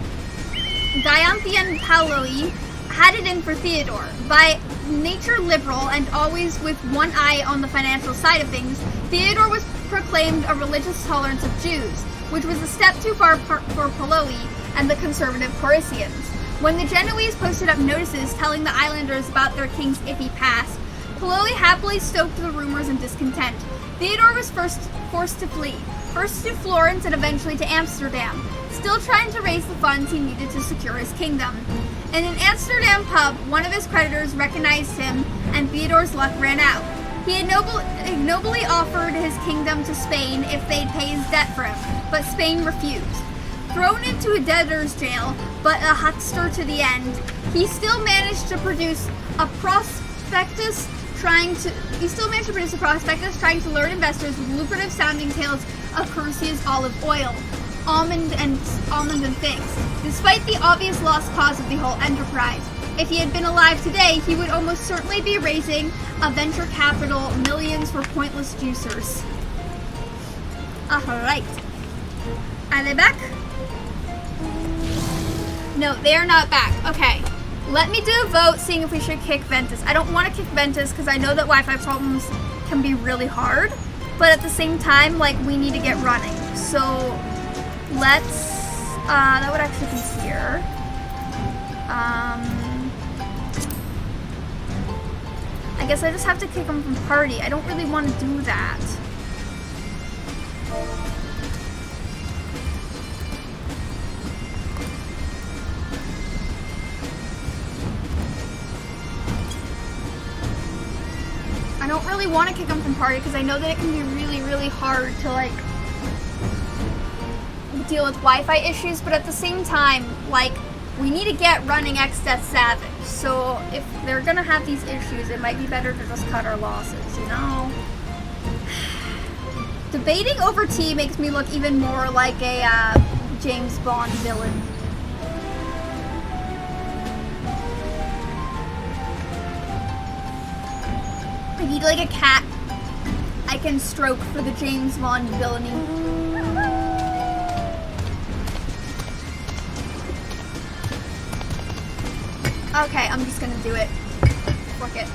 Dianthian Paloi, had it in for Theodore. By nature liberal and always with one eye on the financial side of things, Theodore was proclaimed a religious tolerance of Jews, which was a step too far for Paloi and the conservative Corycians. When the Genoese posted up notices telling the islanders about their king's iffy past, Paloi happily stoked the rumors and discontent. Theodore was forced to flee, first to Florence and eventually to Amsterdam, still trying to raise the funds he needed to secure his kingdom. In an Amsterdam pub, one of his creditors recognized him, and Theodore's luck ran out. He had nobly offered his kingdom to Spain if they'd pay his debt for him, but Spain refused. Thrown into a debtor's jail, but a huckster to the end, he still managed to produce a prospectus trying to lure investors with lucrative sounding tales of Corycia's olive oil, almonds and figs. Despite the obvious lost cause of the whole enterprise, if he had been alive today, he would almost certainly be raising a venture capital millions for pointless juicers. Alright. Are they back? No, they are not back. Okay. Let me do a vote seeing if we should kick Ventus. I don't want to kick Ventus because I know that Wi-Fi problems can be really hard, but at the same time, like, we need to get running. So, let's, that would actually be here. I guess I just have to kick him from party. I don't really want to do that. I don't really want to kick him from party because I know that it can be really, really hard to, like, deal with Wi-Fi issues, but at the same time, like, we need to get running X-Death Savage, so if they're gonna have these issues, it might be better to just cut our losses, you know? Debating over tea makes me look even more like a James Bond villain. I need like a cat I can stroke for the James Bond villainy. Okay, I'm just gonna do it. Fuck it.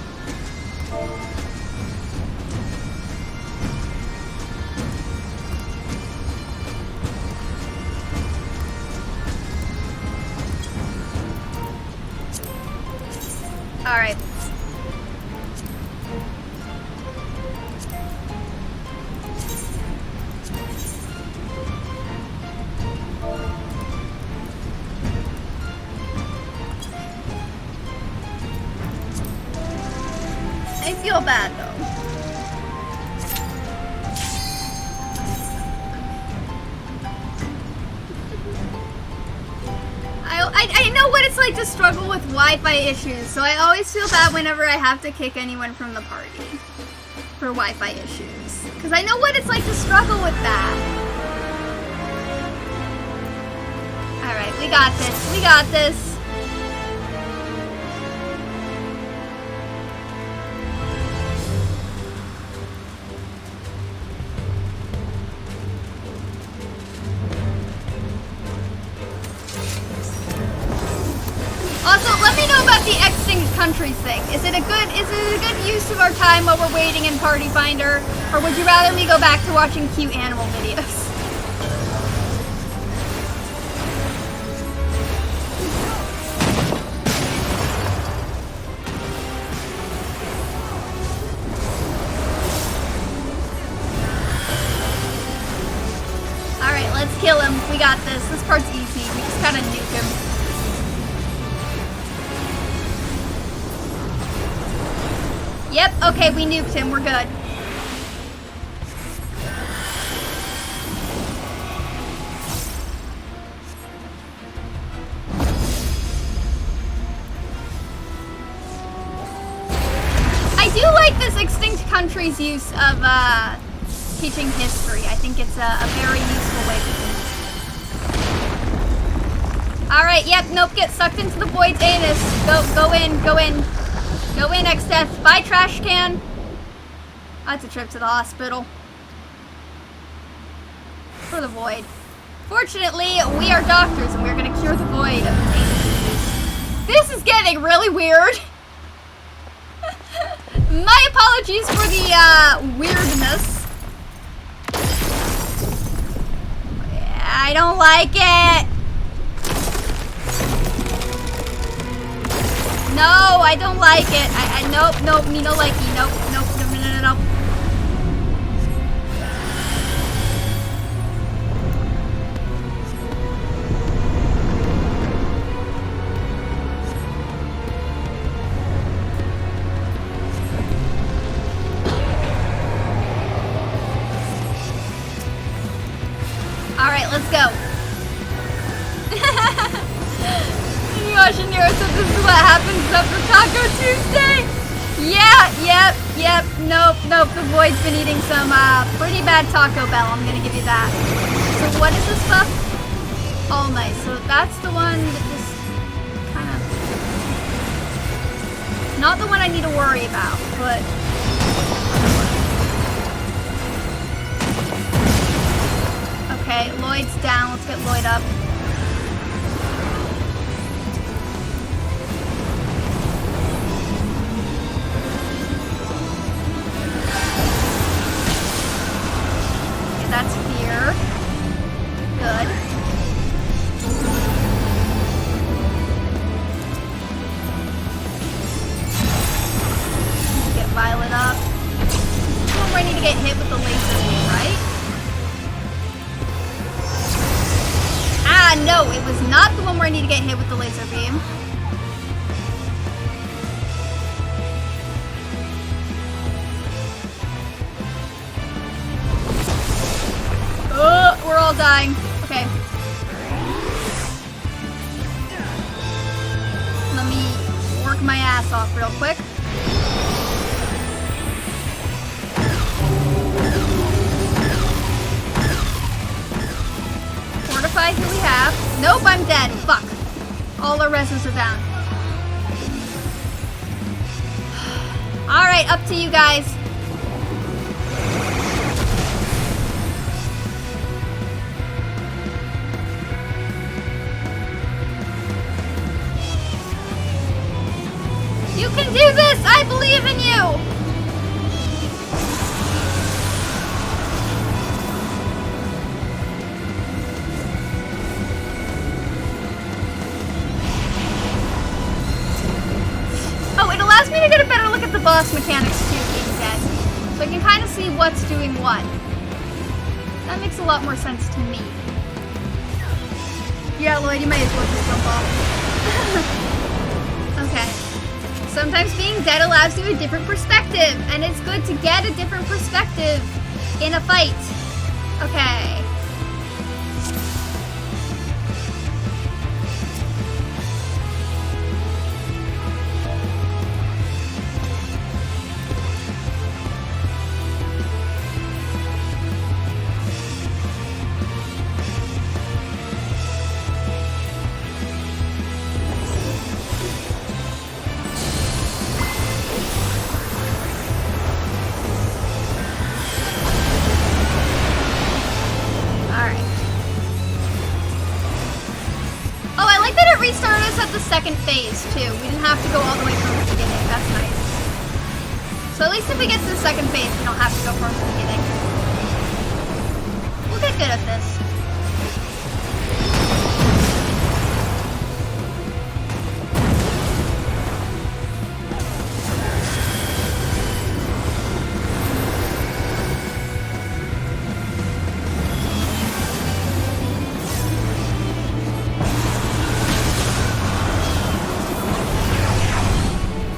Alright. I feel bad though. I know what it's like to struggle with Wi-Fi issues, so I always feel bad whenever I have to kick anyone from the party. for Wi-Fi issues. Because I know what it's like to struggle with that. Alright, we got this. We got this. Also, let me know about the extinct countries thing. Is it a good use of our time while we're waiting in Party Finder? Or would you rather me go back to watching cute animal videos? Alright, let's kill him. We got this. This part's easy. We just gotta nuke him. Yep, okay, we nuked him. We're good. I do like this extinct country's use of teaching history. I think it's a very useful way to do it. Alright, yep, nope, get sucked into the void's anus. Go in, go in. Go in, X-Death. Bye, trash can. That's a trip to the hospital. For the void. Fortunately, we are doctors and we're gonna cure the void of his anus disease. This is getting really weird. My apologies for the weirdness. I don't like it. No, I don't like it. Nope, me no likey. Nope. Alright, let's go. Yoshiniro said this is what happens after Taco Tuesday. Yeah, yep. Nope. The void's been eating some pretty bad Taco Bell. I'm gonna give you that. So what is this stuff? All night. So that's the one that just kind of not the one I need to worry about, but okay. Lloyd's down. Let's get Lloyd up. That's here. Good. Get Violet up. This is one where I need to get hit with the laser beam, right? Ah, no, it was not the one where I need to get hit with the laser beam. We're all dying. Okay. Let me work my ass off real quick. Fortify, who we have. Nope, I'm dead. Fuck. All our reses are down. Alright, up to you guys. You can do this! I believe in you! Oh, it allows me to get a better look at the boss mechanics too, being dead. So I can kind of see what's doing what. That makes a lot more sense to me. Yeah, Lloyd, you may as well just jump off. Okay. Sometimes being dead allows you a different perspective, and it's good to get a different perspective in a fight. Okay. second phase, too. We didn't have to go all the way from the beginning. That's nice. So at least if we get to the second phase, we don't have to go from the beginning. We'll get good at this.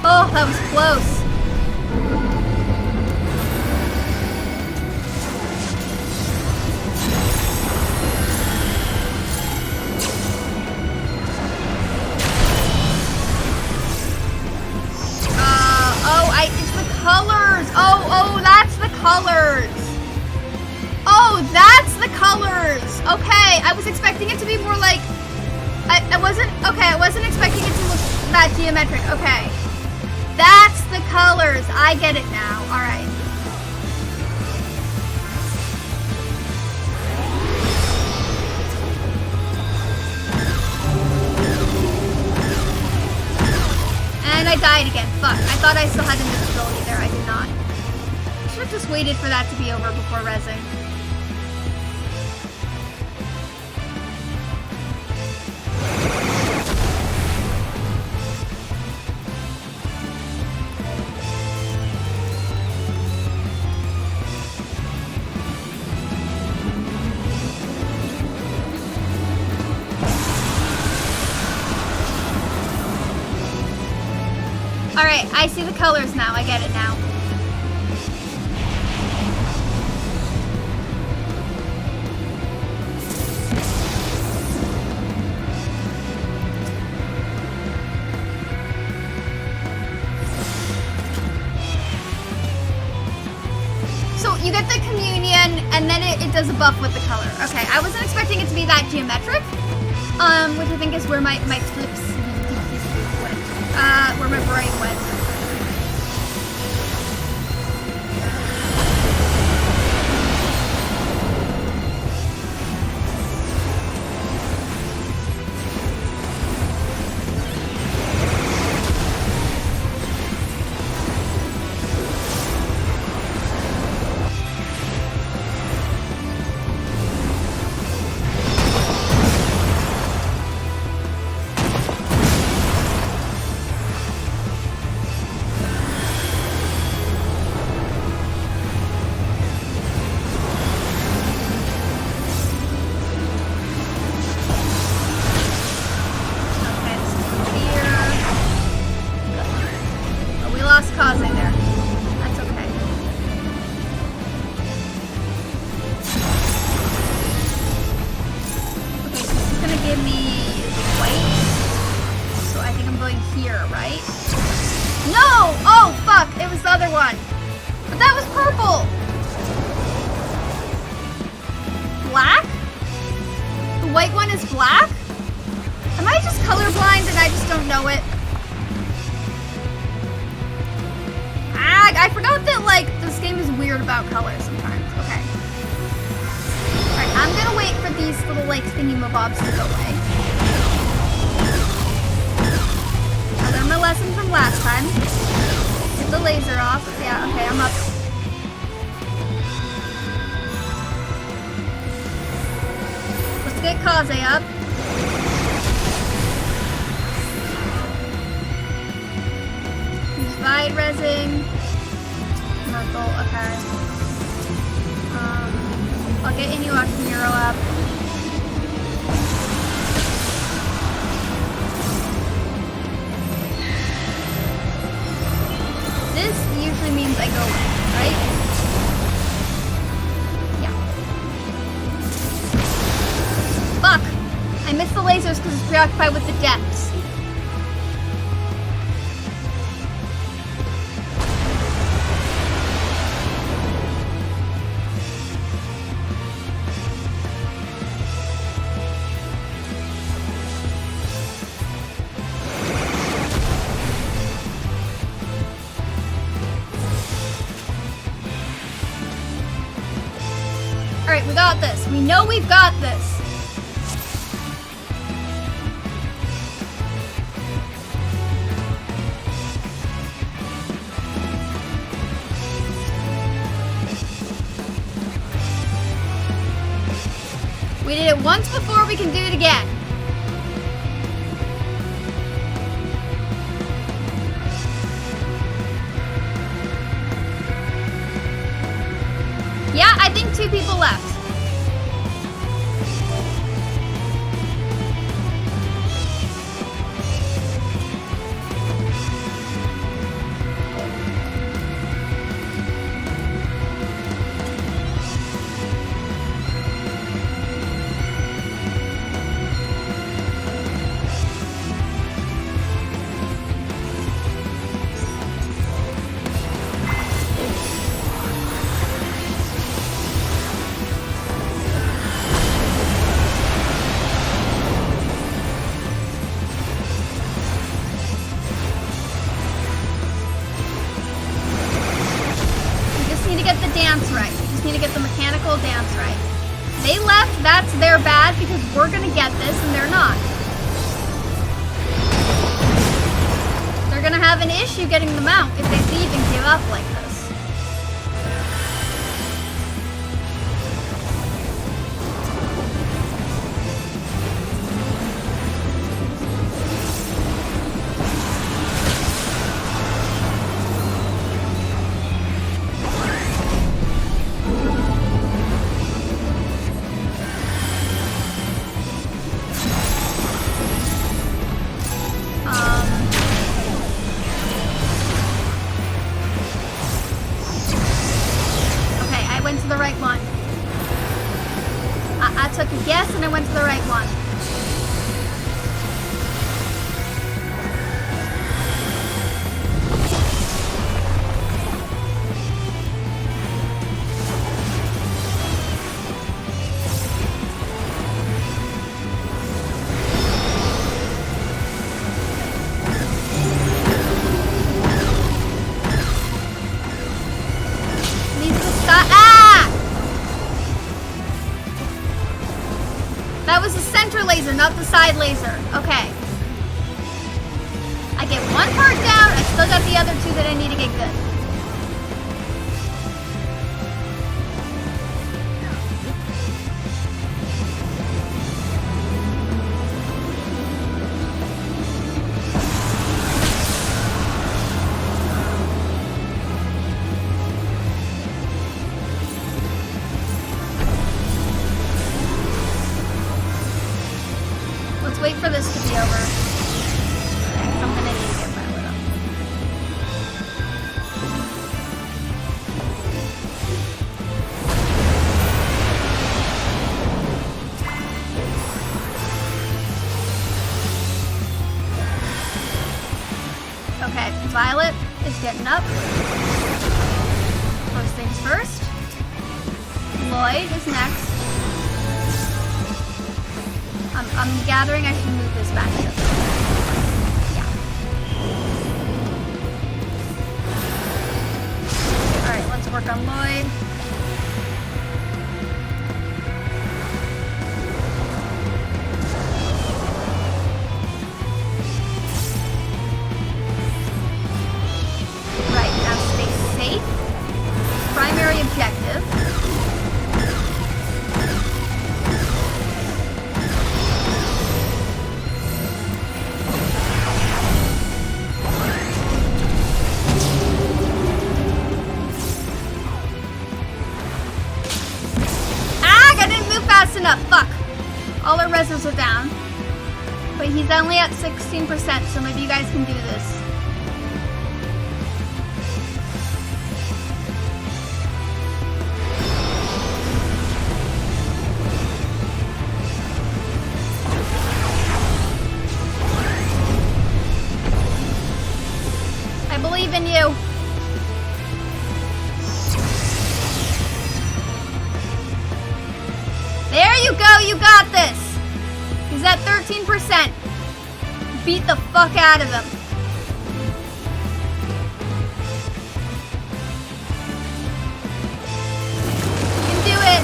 Oh, that was close. It's the colors. Oh, that's the colors. Oh, that's the colors. Okay, I was expecting it to be more like, I wasn't expecting it to look that geometric. Okay. That's the colors. I get it now. All right. And I died again. Fuck. I thought I still had invisibility there. I did not. I should have just waited for that to be over before rezzing. Alright, I see the colors now. I get it now. So you get the communion, and then it does a buff with the color. Okay, I wasn't expecting it to be that geometric, which I think is where my flips went. Where my brain went. Preoccupied with the depths. All right, we got this. We know we've got this. We did it once before, we can do it again. Yeah, I think 2 people left. That's their bad because we're gonna get this and they're not. They're gonna have an issue getting the mount if they leave and give up like this. Not the side laser. Okay. I get one part down. I still got the other 2 that I need to get good. Wait for this to be over. I'm gonna need to get Violet up. Okay, Violet is getting up. First things first. Lloyd is next. I'm gathering I should move this back here. Yeah. Alright, let's work on Lloyd. Right, now stay safe. Primary objective. Enough. Fuck. All our reserves are down. But he's only at 16%, so maybe you guys can do this. I believe in you. There you go, you got this! He's at 13%. Beat the fuck out of him. You can do it.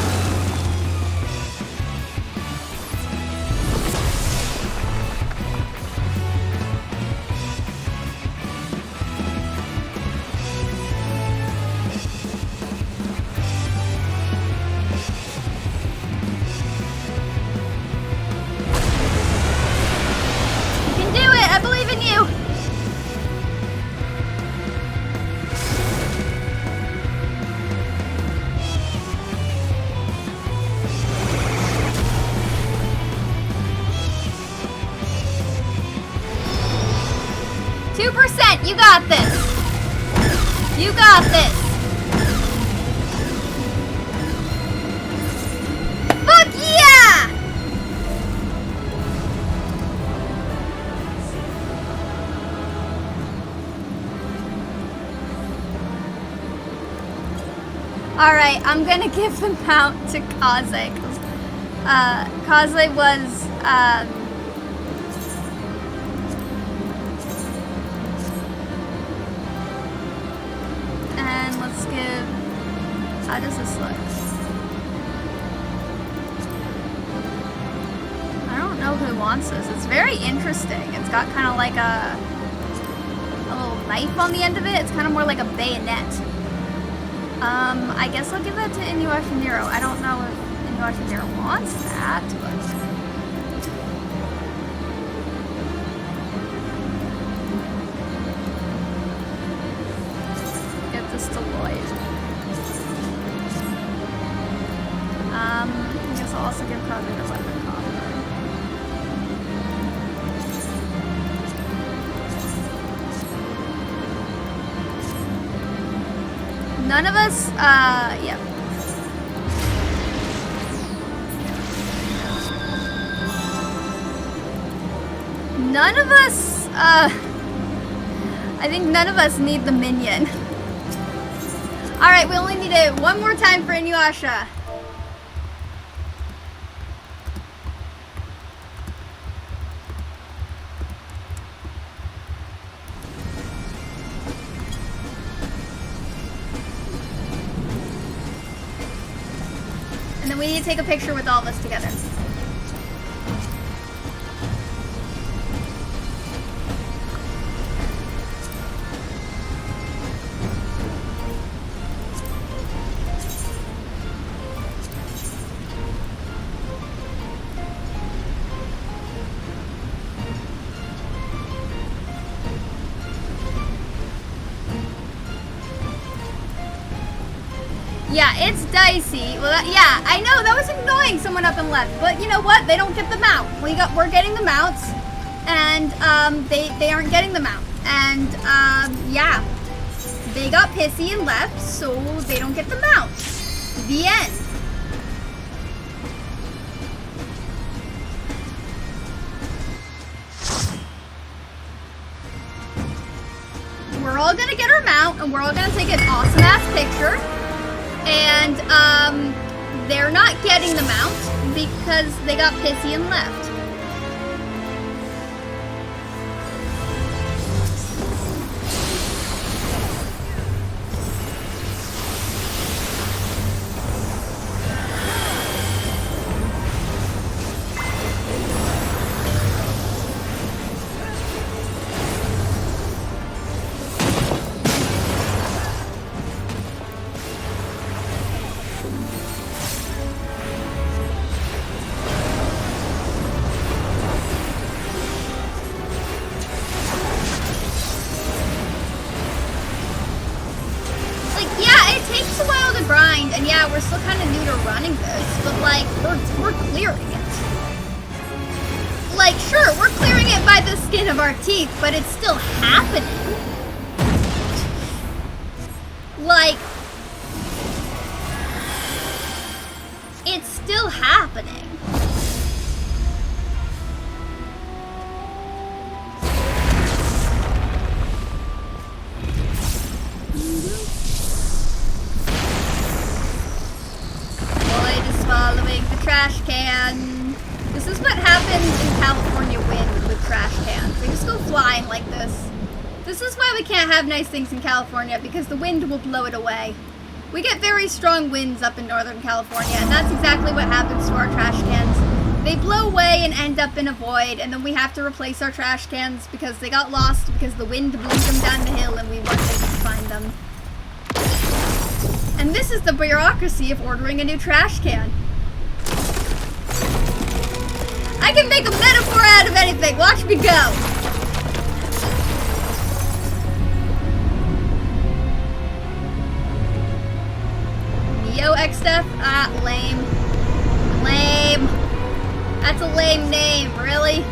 You got this. You got this. Fuck yeah! Alright, I'm gonna give the mount to Kaze. Kaze was, and let's give, how does this look? I don't know who wants this. It's very interesting. It's got kind of like a little knife on the end of it. It's kind of more like a bayonet. I guess I'll give that to Inuyasha Nero. I don't know if Inuyasha Nero wants that, but... Get this to Lloyd. I guess I'll also give Kaze the weapon copter. None of us, yeah. None of us, I think none of us need the minion. Alright, we only need it one more time for Inuyasha. And then we need to take a picture with all of us together. Yeah, it's dicey. Well, yeah, I know that was annoying. Someone up and left, but you know what? They don't get the mount. We're getting the mounts, and they aren't getting the mount, and yeah, they got pissy and left, so they don't get the mount. The end. We're all gonna get our mount, and we're all gonna take an awesome ass picture. And, they're not getting the mount because they got pissy and left. We're still kind of new to running this, but like, we're clearing it. Like, sure, we're clearing it by the skin of our teeth, but it's still happening. Like, it's still happening. Following the trash can. This is what happens in California wind with trash cans. They just go flying like this. This is why we can't have nice things in California, because the wind will blow it away. We get very strong winds up in Northern California, and that's exactly what happens to our trash cans. They blow away and end up in a void, and then we have to replace our trash cans because they got lost because the wind blew them down the hill and we weren't able to find them. And this is the bureaucracy of ordering a new trash can. I can make a metaphor out of anything. Watch me go. Yo, X-Steph? Ah, lame. Lame. That's a lame name, really?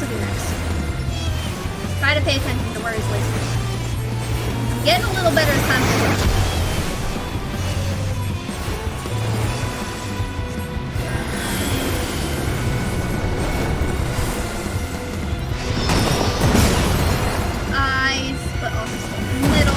perseverance. Try to pay attention to where he's wasting. I'm getting a little better as time goes on. But also middle.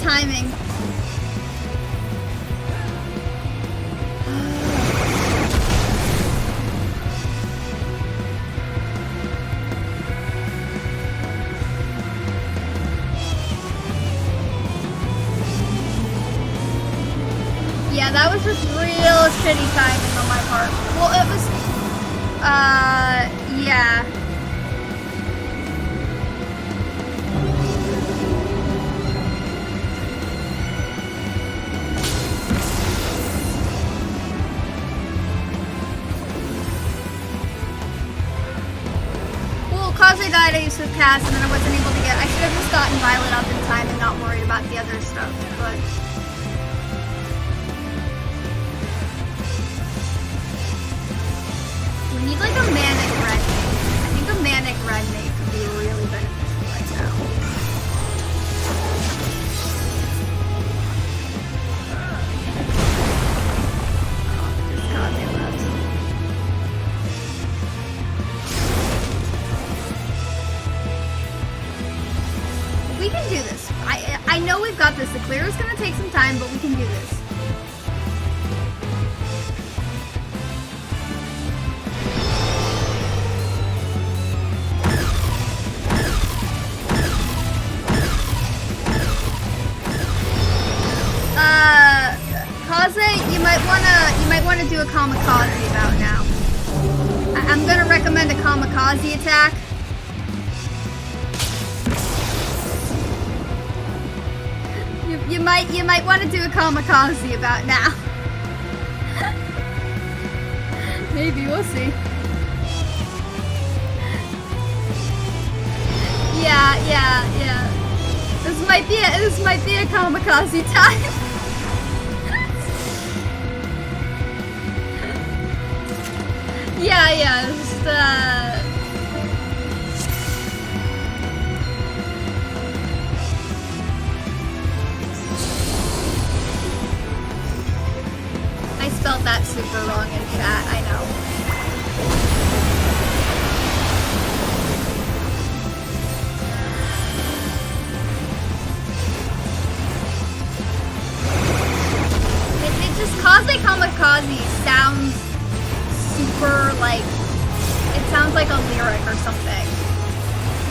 Timing. Yeah, that was just real shitty timing on my part. Well, it was, yeah. Kaze died, I used to cast, and then I wasn't able to get. I should have just gotten Violet up in time and not worried about the other stuff, but. We need like a manic red mate. I think a manic red mate could be really beneficial right now. Oh, this Kaze left. We can do this. I know we've got this. The clear is going to take some time, but we can do this. Kaze, you might wanna do a kamikaze about now. I'm gonna recommend a kamikaze attack. You might want to do a kamikaze about now. Maybe, we'll see. Yeah. This might be a kamikaze time. Yeah, just I spelled that super wrong in chat, I know. It just Kaze Kamikaze sounds super like, it sounds like a lyric or something.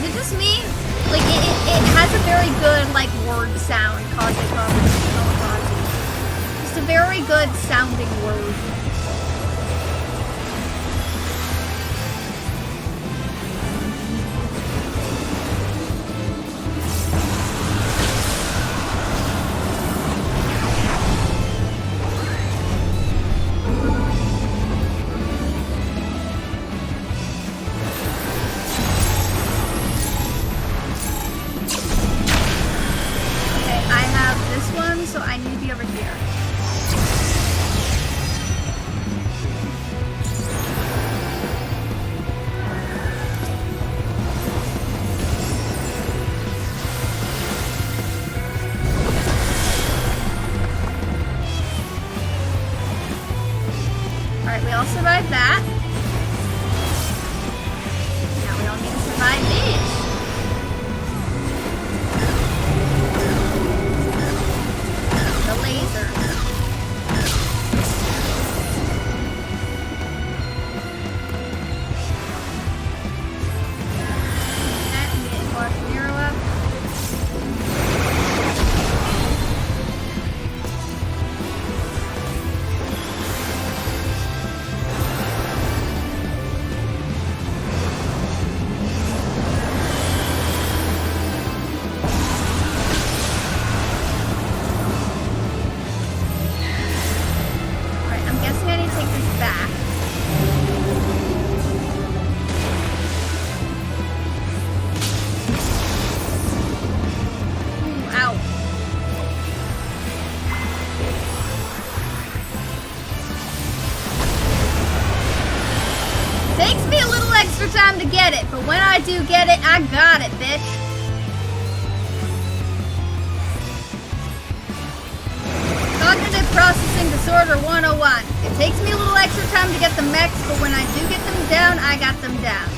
Is it just me? Like it has a very good like word sound, Kaze Kamikaze. It's a very good sounding word. Okay, I have this one, so I need to be over here. survive that. Now we all need to survive these. The laser. Time to get it, but when I do get it, I got it, bitch. Cognitive Processing Disorder 101. It takes me a little extra time to get the mechs, but when I do get them down, I got them down.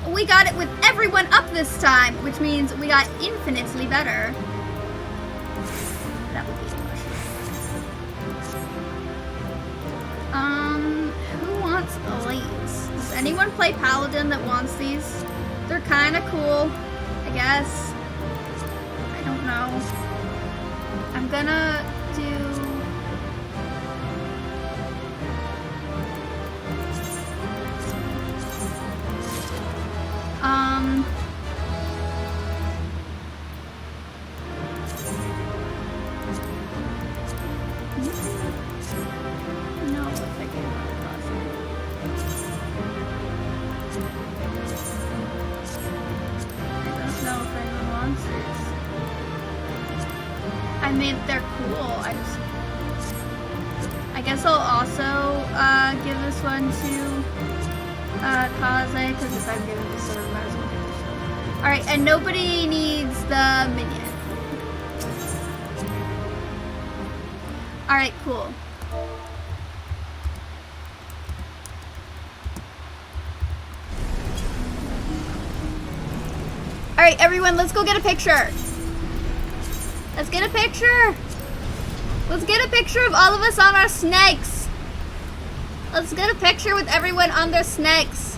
We got it with everyone up this time, which means we got infinitely better. That would be who wants elites? Does anyone play Paladin that wants these? They're kind of cool, I guess. I don't know. I'm gonna do... they're cool. I guess I'll also give this one to Kaze, because if I'm giving this to her, I might as well give this to her. Alright, and nobody needs the minion. Alright, cool. Alright, everyone, let's go get a picture. Let's get a picture. Let's get a picture of all of us on our snakes. Let's get a picture with everyone on their snakes.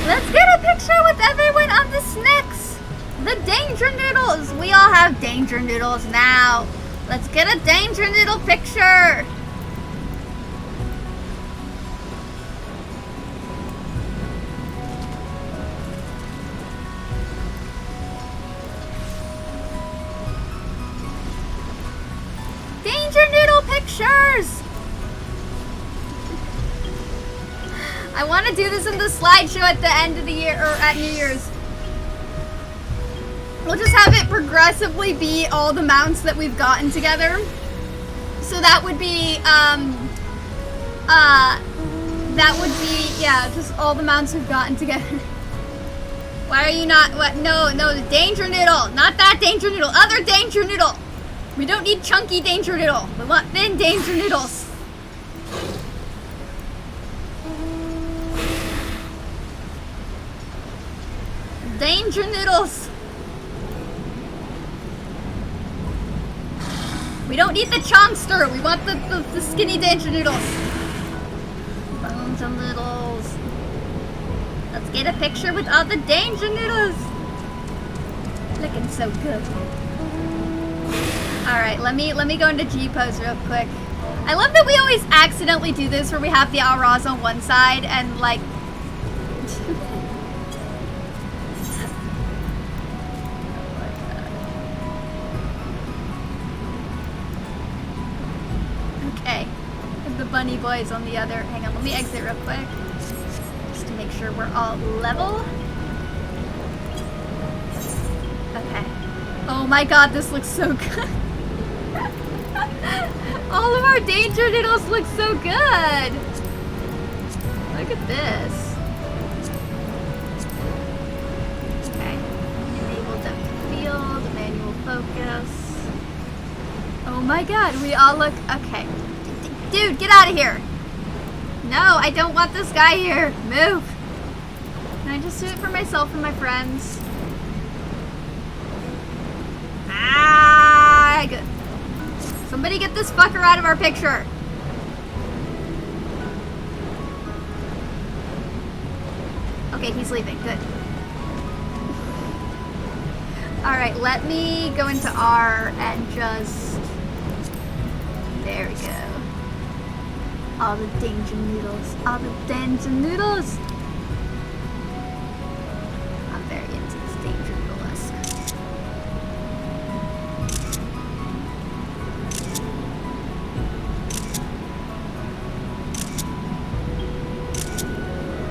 Let's get a picture with everyone on the snakes. The danger noodles. We all have danger noodles now. Let's get a danger noodle picture. Pictures! I want to do this in the slideshow at the end of the year, or at New Year's. We'll just have it progressively be all the mounts that we've gotten together. So that would be, yeah, just all the mounts we've gotten together. Why are you not, what, no, the danger noodle, not that danger noodle, other danger noodle. We don't need chunky danger noodle. We want thin danger noodles. Danger noodles. We don't need the chunkster. We want the skinny danger noodles. Bones and noodles. Let's get a picture with all the danger noodles. Looking so good. Alright, let me go into G-pose real quick. I love that we always accidentally do this where we have the Auras on one side and like Okay. The bunny boys on the other. Hang on, let me exit real quick. Just to make sure we're all level. Okay. Oh my god, this looks so good. All of our danger noodles look so good. Look at this. Okay. Enable depth of field, manual focus. Oh my god, we all look... Okay. Dude, get out of here. No, I don't want this guy here. Move. Can I just do it for myself and my friends? Ah, good. Somebody get this fucker out of our picture. Okay, he's leaving. Good. Alright, let me go into R and just... There we go. All the danger noodles. All the danger noodles. I'm very into this danger noodle-esque.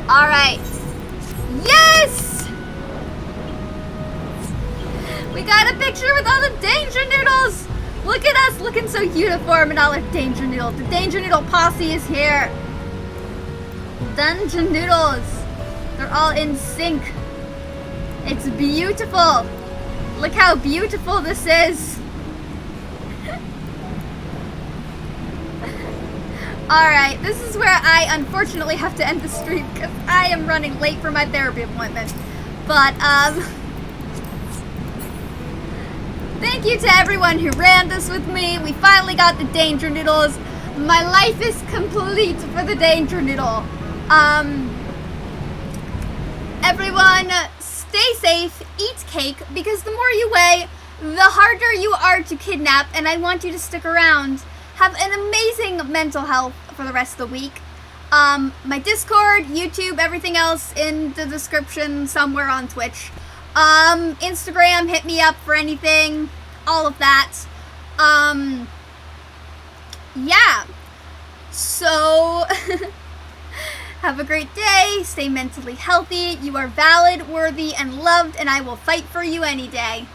Alright. Yes! We got a picture with all the danger noodles! Look at us looking so uniform in all our danger noodles. The danger noodle posse is here. Danger noodles. They're all in sync. It's beautiful. Look how beautiful this is. Alright, this is where I unfortunately have to end the stream because I am running late for my therapy appointment. But, thank you to everyone who ran this with me. We finally got the danger noodles. My life is complete for the danger noodle. Everyone, stay safe, eat cake, because the more you weigh, the harder you are to kidnap, and I want you to stick around. Have an amazing mental health for the rest of the week. My Discord, YouTube, everything else in the description somewhere on Twitch. Instagram, hit me up for anything, all of that. Yeah. So, have a great day, stay mentally healthy, you are valid, worthy, and loved, and I will fight for you any day.